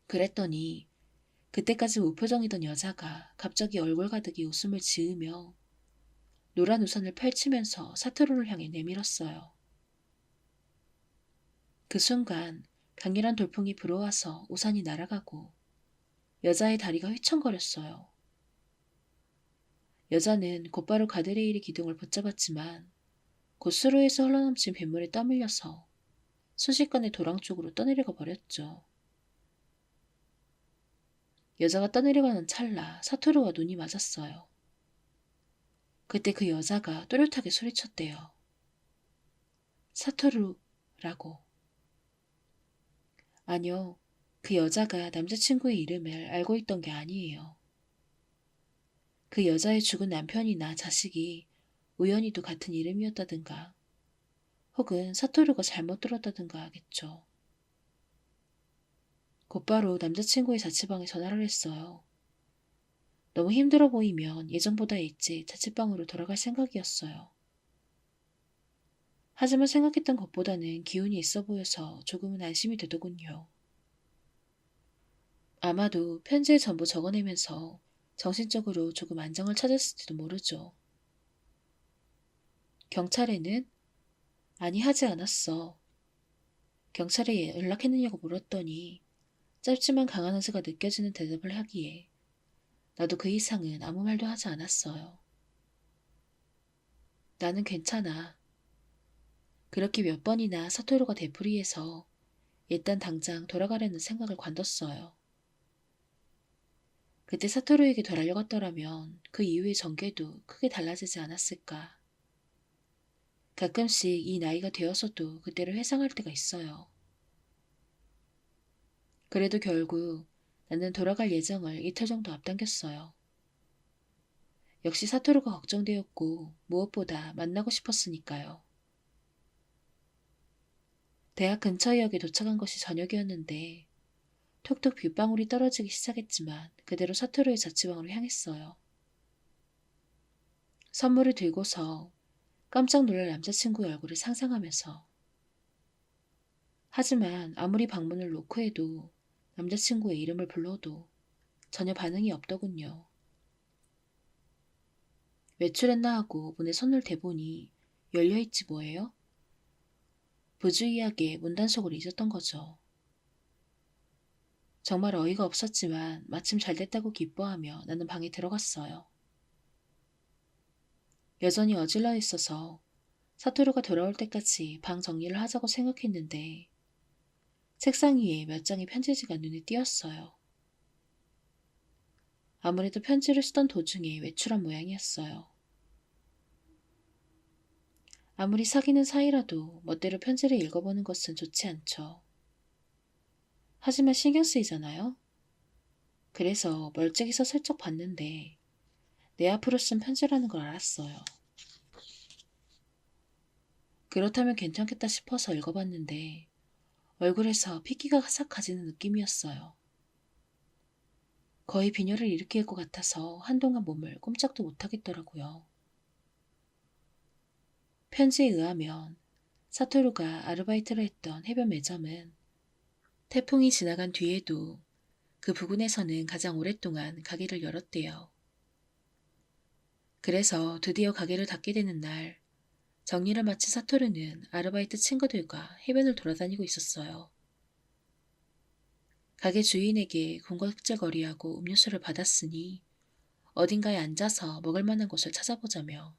[SPEAKER 1] 그랬더니 그때까지 무표정이던 여자가 갑자기 얼굴 가득히 웃음을 지으며 노란 우산을 펼치면서 사토루를 향해 내밀었어요. 그 순간 강렬한 돌풍이 불어와서 우산이 날아가고 여자의 다리가 휘청거렸어요. 여자는 곧바로 가드레일의 기둥을 붙잡았지만 곧 수로에서 흘러넘친 빗물에 떠밀려서 순식간에 도랑 쪽으로 떠내려가 버렸죠. 여자가 떠내려가는 찰나 사토루와 눈이 맞았어요. 그때 그 여자가 또렷하게 소리쳤대요. 사토루라고. 아니요, 그 여자가 남자친구의 이름을 알고 있던 게 아니에요. 그 여자의 죽은 남편이나 자식이 우연히도 같은 이름이었다든가 혹은 사토루가 잘못 들었다든가 하겠죠. 곧바로 남자친구의 자취방에 전화를 했어요. 너무 힘들어 보이면 예전보다 일찍 자취방으로 돌아갈 생각이었어요. 하지만 생각했던 것보다는 기운이 있어 보여서 조금은 안심이 되더군요. 아마도 편지에 전부 적어내면서 정신적으로 조금 안정을 찾았을지도 모르죠. 경찰에는? 아니, 하지 않았어. 경찰에 연락했느냐고 물었더니 짧지만 강한 의지가 느껴지는 대답을 하기에 나도 그 이상은 아무 말도 하지 않았어요. 나는 괜찮아. 그렇게 몇 번이나 사토루가 되풀이해서 일단 당장 돌아가려는 생각을 관뒀어요. 그때 사토루에게 되려갔더라면 그 이후의 전개도 크게 달라지지 않았을까. 가끔씩 이 나이가 되어서도 그때를 회상할 때가 있어요. 그래도 결국 나는 돌아갈 예정을 이틀 정도 앞당겼어요. 역시 사토루가 걱정되었고 무엇보다 만나고 싶었으니까요. 대학 근처역에 도착한 것이 저녁이었는데 톡톡 빗방울이 떨어지기 시작했지만 그대로 사토루의 자취방으로 향했어요. 선물을 들고서 깜짝 놀랄 남자친구의 얼굴을 상상하면서 하지만 아무리 방문을 놓고 해도 남자친구의 이름을 불러도 전혀 반응이 없더군요. 외출했나 하고 문에 손을 대보니 열려있지 뭐예요? 부주의하게 문단속을 잊었던 거죠. 정말 어이가 없었지만 마침 잘 됐다고 기뻐하며 나는 방에 들어갔어요. 여전히 어질러 있어서 사토루가 돌아올 때까지 방 정리를 하자고 생각했는데 책상 위에 몇 장의 편지지가 눈에 띄었어요. 아무래도 편지를 쓰던 도중에 외출한 모양이었어요. 아무리 사귀는 사이라도 멋대로 편지를 읽어보는 것은 좋지 않죠. 하지만 신경 쓰이잖아요. 그래서 멀찍이서 슬쩍 봤는데 내 앞으로 쓴 편지라는 걸 알았어요. 그렇다면 괜찮겠다 싶어서 읽어봤는데 얼굴에서 핏기가 가삭해지는 느낌이었어요. 거의 빈혈을 일으킬 것 같아서 한동안 몸을 꼼짝도 못하겠더라고요. 편지에 의하면 사토루가 아르바이트를 했던 해변 매점은 태풍이 지나간 뒤에도 그 부근에서는 가장 오랫동안 가게를 열었대요. 그래서 드디어 가게를 닫게 되는 날, 정리를 마친 사토루는 아르바이트 친구들과 해변을 돌아다니고 있었어요. 가게 주인에게 군것질거리하고 음료수를 받았으니 어딘가에 앉아서 먹을 만한 곳을 찾아보자며.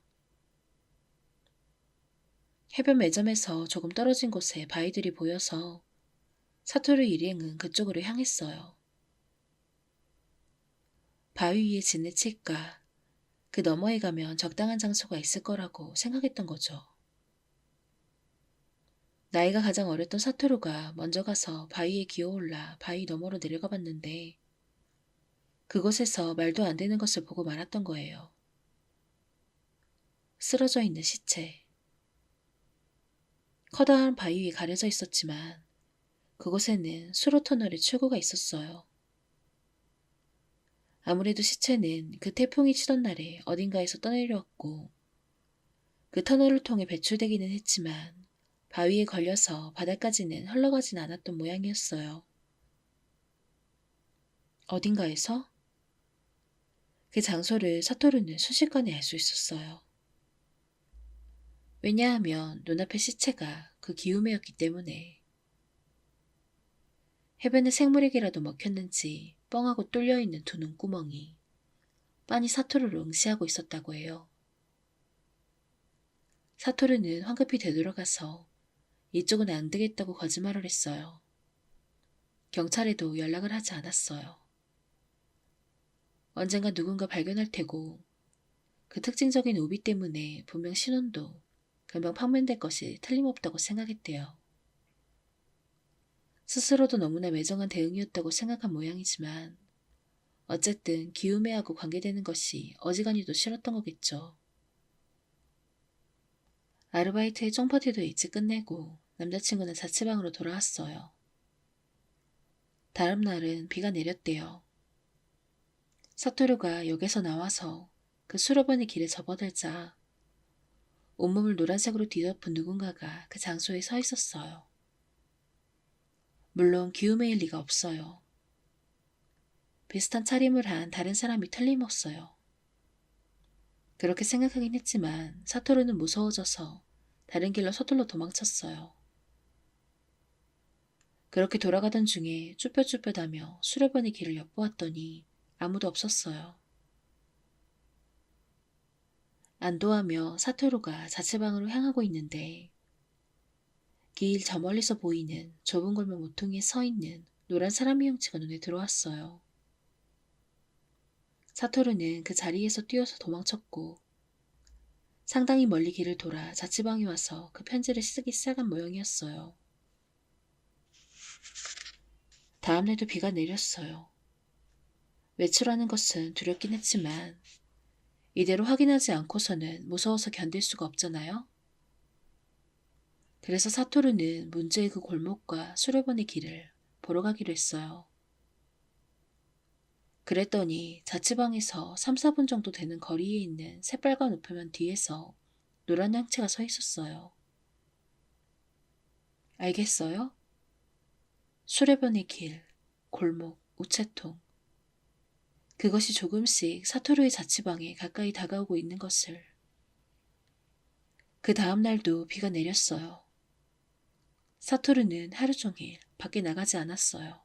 [SPEAKER 1] 해변 매점에서 조금 떨어진 곳에 바위들이 보여서 사토루 일행은 그쪽으로 향했어요. 바위 위에 지네치까 그 너머에 가면 적당한 장소가 있을 거라고 생각했던 거죠. 나이가 가장 어렸던 사토루가 먼저 가서 바위에 기어올라 바위 너머로 내려가 봤는데 그곳에서 말도 안 되는 것을 보고 말았던 거예요. 쓰러져 있는 시체. 커다란 바위 위에 가려져 있었지만 그곳에는 수로 터널의 출구가 있었어요. 아무래도 시체는 그 태풍이 치던 날에 어딘가에서 떠내려왔고 그 터널을 통해 배출되기는 했지만 바위에 걸려서 바닥까지는 흘러가진 않았던 모양이었어요. 어딘가에서? 그 장소를 사토루는 순식간에 알 수 있었어요. 왜냐하면 눈앞의 시체가 그 기욤에였기 때문에. 해변에 생물에게라도 먹혔는지 뻥하고 뚫려있는 두 눈구멍이 빤히 사토루를 응시하고 있었다고 해요. 사토루는 황급히 되돌아가서 이쪽은 안 되겠다고 거짓말을 했어요. 경찰에도 연락을 하지 않았어요. 언젠가 누군가 발견할 테고 그 특징적인 우비 때문에 분명 신원도 금방 판명될 것이 틀림없다고 생각했대요. 스스로도 너무나 매정한 대응이었다고 생각한 모양이지만 어쨌든 기욤애하고 관계되는 것이 어지간히도 싫었던 거겠죠. 아르바이트의 쫑파티도 일찍 끝내고 남자친구는 자취방으로 돌아왔어요. 다음 날은 비가 내렸대요. 사토루가 역에서 나와서 그 수로번의 길에 접어들자 온몸을 노란색으로 뒤덮은 누군가가 그 장소에 서 있었어요. 물론 기욤애일 리가 없어요. 비슷한 차림을 한 다른 사람이 틀림없어요. 그렇게 생각하긴 했지만 사토루는 무서워져서 다른 길로 서둘러 도망쳤어요. 그렇게 돌아가던 중에 쭈뼛쭈뼛하며 수려번의 길을 엿보았더니 아무도 없었어요. 안도하며 사토루가 자취방으로 향하고 있는데 길 저 멀리서 보이는 좁은 골목 모퉁이에 서 있는 노란 사람의 형체가 눈에 들어왔어요. 사토루는 그 자리에서 뛰어서 도망쳤고 상당히 멀리 길을 돌아 자취방에 와서 그 편지를 쓰기 시작한 모양이었어요. 다음날도 비가 내렸어요. 외출하는 것은 두렵긴 했지만 이대로 확인하지 않고서는 무서워서 견딜 수가 없잖아요. 그래서 사토루는 문제의 그 골목과 수려번의 길을 보러 가기로 했어요. 그랬더니 자취방에서 3, 4분 정도 되는 거리에 있는 새빨간 우표면 뒤에서 노란 양체가 서 있었어요. 알겠어요? 수레변의 길, 골목, 우체통. 그것이 조금씩 사토루의 자취방에 가까이 다가오고 있는 것을. 그 다음 날도 비가 내렸어요. 사토루는 하루 종일 밖에 나가지 않았어요.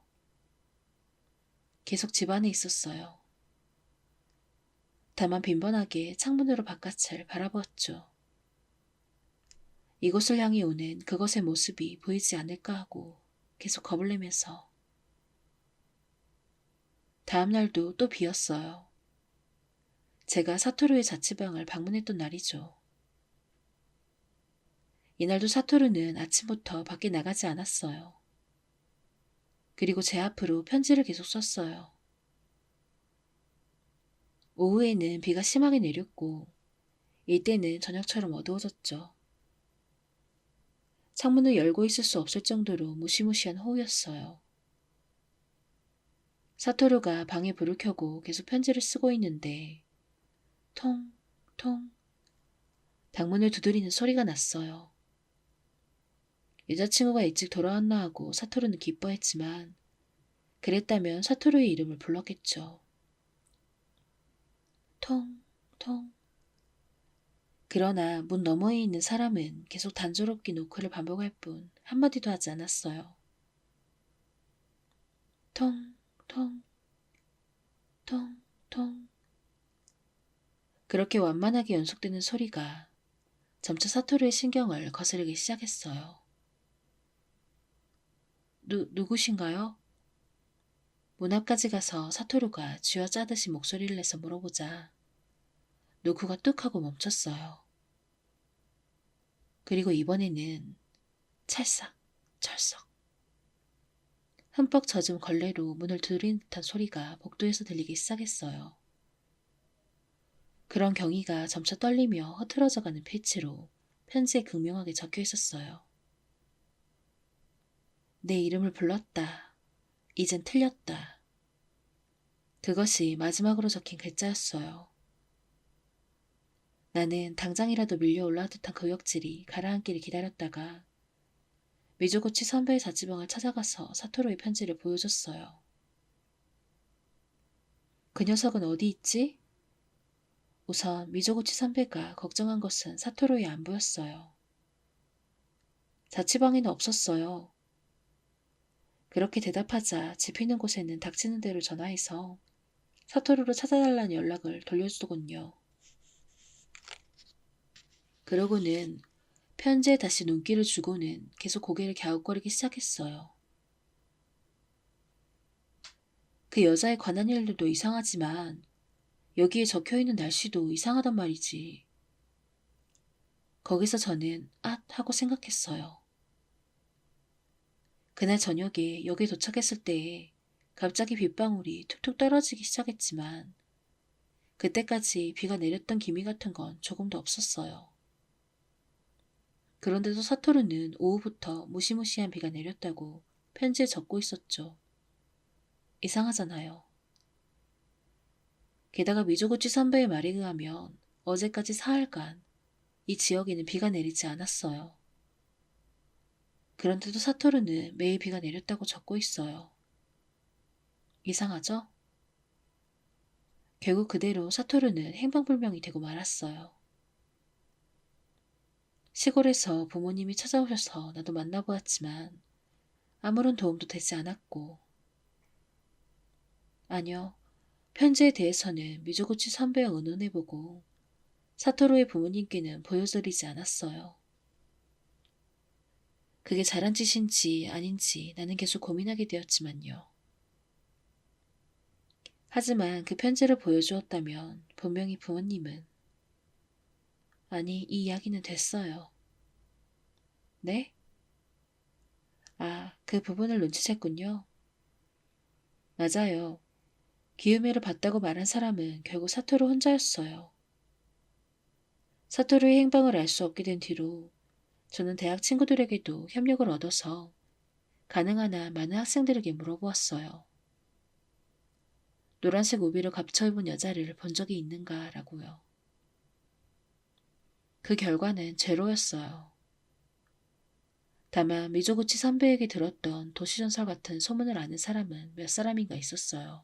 [SPEAKER 1] 계속 집 안에 있었어요. 다만 빈번하게 창문으로 바깥을 바라보았죠. 이곳을 향해 오는 그것의 모습이 보이지 않을까 하고 계속 겁을 내면서. 다음 날도 또 비었어요. 제가 사토루의 자취방을 방문했던 날이죠. 이날도 사토루는 아침부터 밖에 나가지 않았어요. 그리고 제 앞으로 편지를 계속 썼어요. 오후에는 비가 심하게 내렸고 이때는 저녁처럼 어두워졌죠. 창문을 열고 있을 수 없을 정도로 무시무시한 호우였어요. 사토루가 방에 불을 켜고 계속 편지를 쓰고 있는데 통, 통 방문을 두드리는 소리가 났어요. 여자친구가 일찍 돌아왔나 하고 사토루는 기뻐했지만 그랬다면 사토루의 이름을 불렀겠죠. 통, 통. 그러나 문 너머에 있는 사람은 계속 단조롭게 노크를 반복할 뿐 한마디도 하지 않았어요. 통, 통, 통, 통. 그렇게 완만하게 연속되는 소리가 점차 사토루의 신경을 거스르기 시작했어요. 누구신가요? 문 앞까지 가서 사토루가 쥐어짜듯이 목소리를 내서 물어보자 노크가 뚝 하고 멈췄어요. 그리고 이번에는 찰싹, 철썩. 흠뻑 젖은 걸레로 문을 두드리는 듯한 소리가 복도에서 들리기 시작했어요. 그런 경위가 점차 떨리며 흐트러져가는 필치로 편지에 극명하게 적혀 있었어요. 내 이름을 불렀다. 이젠 틀렸다. 그것이 마지막으로 적힌 글자였어요. 나는 당장이라도 밀려올라 듯한 그 역질이 가라앉기를 기다렸다가 미조구치 선배의 자취방을 찾아가서 사토루의 편지를 보여줬어요. 그 녀석은 어디 있지? 우선 미조구치 선배가 걱정한 것은 사토루에 안 보였어요. 자취방에는 없었어요. 그렇게 대답하자 집히는 곳에는 닥치는 대로 전화해서 사토루를 찾아달라는 연락을 돌려주더군요. 그러고는 편지에 다시 눈길을 주고는 계속 고개를 갸웃거리기 시작했어요. 그 여자에 관한 일들도 이상하지만 여기에 적혀있는 날씨도 이상하단 말이지. 거기서 저는 앗 하고 생각했어요. 그날 저녁에 역에 도착했을 때에 갑자기 빗방울이 툭툭 떨어지기 시작했지만 그때까지 비가 내렸던 기미 같은 건 조금도 없었어요. 그런데도 사토루는 오후부터 무시무시한 비가 내렸다고 편지에 적고 있었죠. 이상하잖아요. 게다가 미조구치 선배의 말에 의하면 어제까지 사흘간 이 지역에는 비가 내리지 않았어요. 그런데도 사토루는 매일 비가 내렸다고 적고 있어요. 이상하죠? 결국 그대로 사토루는 행방불명이 되고 말았어요. 시골에서 부모님이 찾아오셔서 나도 만나보았지만 아무런 도움도 되지 않았고 아니요. 편지에 대해서는 미조구치 선배와 의논해보고 사토루의 부모님께는 보여드리지 않았어요. 그게 잘한 짓인지 아닌지 나는 계속 고민하게 되었지만요. 하지만 그 편지를 보여주었다면 분명히 부모님은 아니 이 이야기는 됐어요. 네? 아, 그 부분을 눈치챘군요. 맞아요. 기우메를 봤다고 말한 사람은 결국 사토루 혼자였어요. 사토루의 행방을 알 수 없게 된 뒤로 저는 대학 친구들에게도 협력을 얻어서 가능한 한 많은 학생들에게 물어보았어요. 노란색 우비를 감춰 입은 여자를 본 적이 있는가라고요. 그 결과는 제로였어요. 다만 미조구치 선배에게 들었던 도시전설 같은 소문을 아는 사람은 몇 사람인가 있었어요.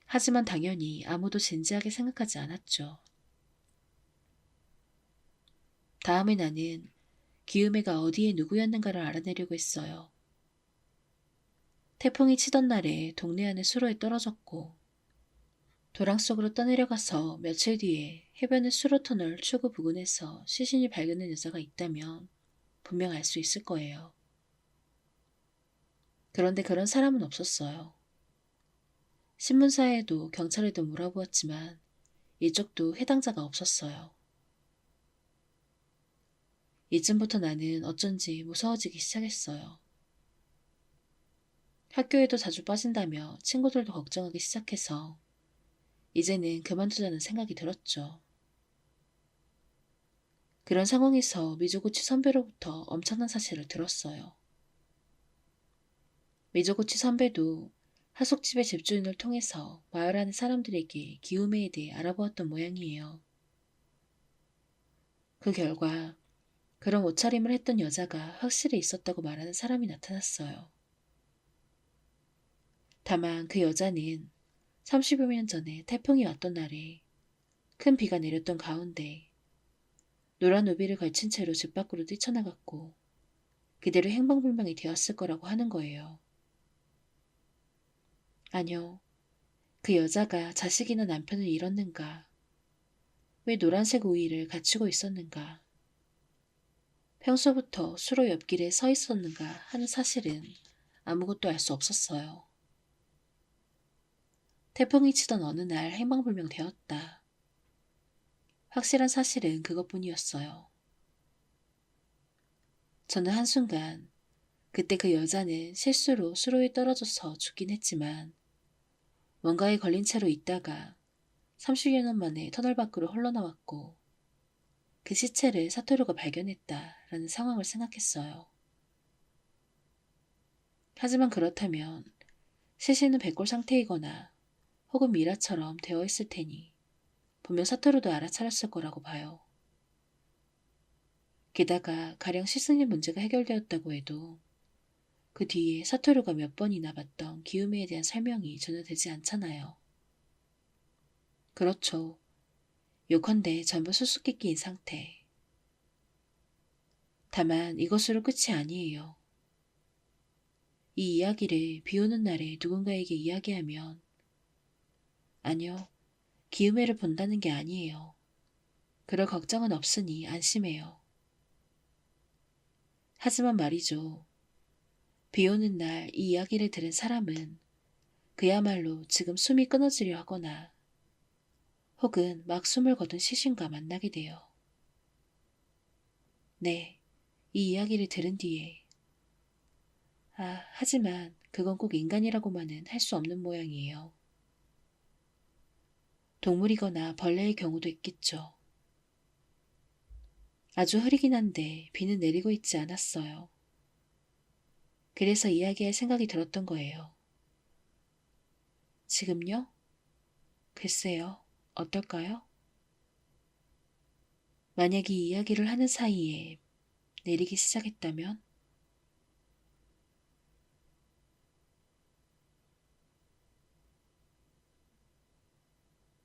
[SPEAKER 1] 하지만 당연히 아무도 진지하게 생각하지 않았죠. 다음에 나는 기욤애가 어디에 누구였는가를 알아내려고 했어요. 태풍이 치던 날에 동네 안의 수로에 떨어졌고 도랑 속으로 떠내려가서 며칠 뒤에 해변의 수로터널 출구 부근에서 시신이 발견된 여자가 있다면 분명 알 수 있을 거예요. 그런데 그런 사람은 없었어요. 신문사에도 경찰에도 물어보았지만 이쪽도 해당자가 없었어요. 이쯤부터 나는 어쩐지 무서워지기 시작했어요. 학교에도 자주 빠진다며 친구들도 걱정하기 시작해서 이제는 그만두자는 생각이 들었죠. 그런 상황에서 미조구치 선배로부터 엄청난 사실을 들었어요. 미조구치 선배도 하숙집의 집주인을 통해서 마을 안의 사람들에게 기우메에 대해 알아보았던 모양이에요. 그 결과 그런 옷차림을 했던 여자가 확실히 있었다고 말하는 사람이 나타났어요. 다만 그 여자는 30여 년 전에 태풍이 왔던 날에 큰 비가 내렸던 가운데 노란 우비를 걸친 채로 집 밖으로 뛰쳐나갔고 그대로 행방불명이 되었을 거라고 하는 거예요. 아니요. 그 여자가 자식이나 남편을 잃었는가? 왜 노란색 우위를 갖추고 있었는가? 평소부터 수로 옆길에 서 있었는가 하는 사실은 아무것도 알 수 없었어요. 태풍이 치던 어느 날 행방불명 되었다. 확실한 사실은 그것뿐이었어요. 저는 한순간 그때 그 여자는 실수로 수로에 떨어져서 죽긴 했지만 뭔가에 걸린 채로 있다가 30여 년 만에 터널 밖으로 흘러나왔고 그 시체를 사토루가 발견했다라는 상황을 생각했어요. 하지만 그렇다면 시신은 백골 상태이거나 혹은 미라처럼 되어 있을 테니 분명 사토루도 알아차렸을 거라고 봐요. 게다가 가령 시승일 문제가 해결되었다고 해도 그 뒤에 사토루가 몇 번이나 봤던 기우메에 대한 설명이 전혀 되지 않잖아요. 그렇죠. 요컨대 전부 수수께끼인 상태. 다만 이것으로 끝이 아니에요. 이 이야기를 비 오는 날에 누군가에게 이야기하면 아니요, 기우메를 본다는 게 아니에요. 그럴 걱정은 없으니 안심해요. 하지만 말이죠. 비 오는 날 이 이야기를 들은 사람은 그야말로 지금 숨이 끊어지려 하거나 혹은 막 숨을 거둔 시신과 만나게 돼요. 네, 이 이야기를 들은 뒤에 하지만 그건 꼭 인간이라고만은 할 수 없는 모양이에요. 동물이거나 벌레의 경우도 있겠죠. 아주 흐리긴 한데 비는 내리고 있지 않았어요. 그래서 이야기할 생각이 들었던 거예요. 지금요? 글쎄요. 어떨까요? 만약 이 이야기를 하는 사이에 내리기 시작했다면?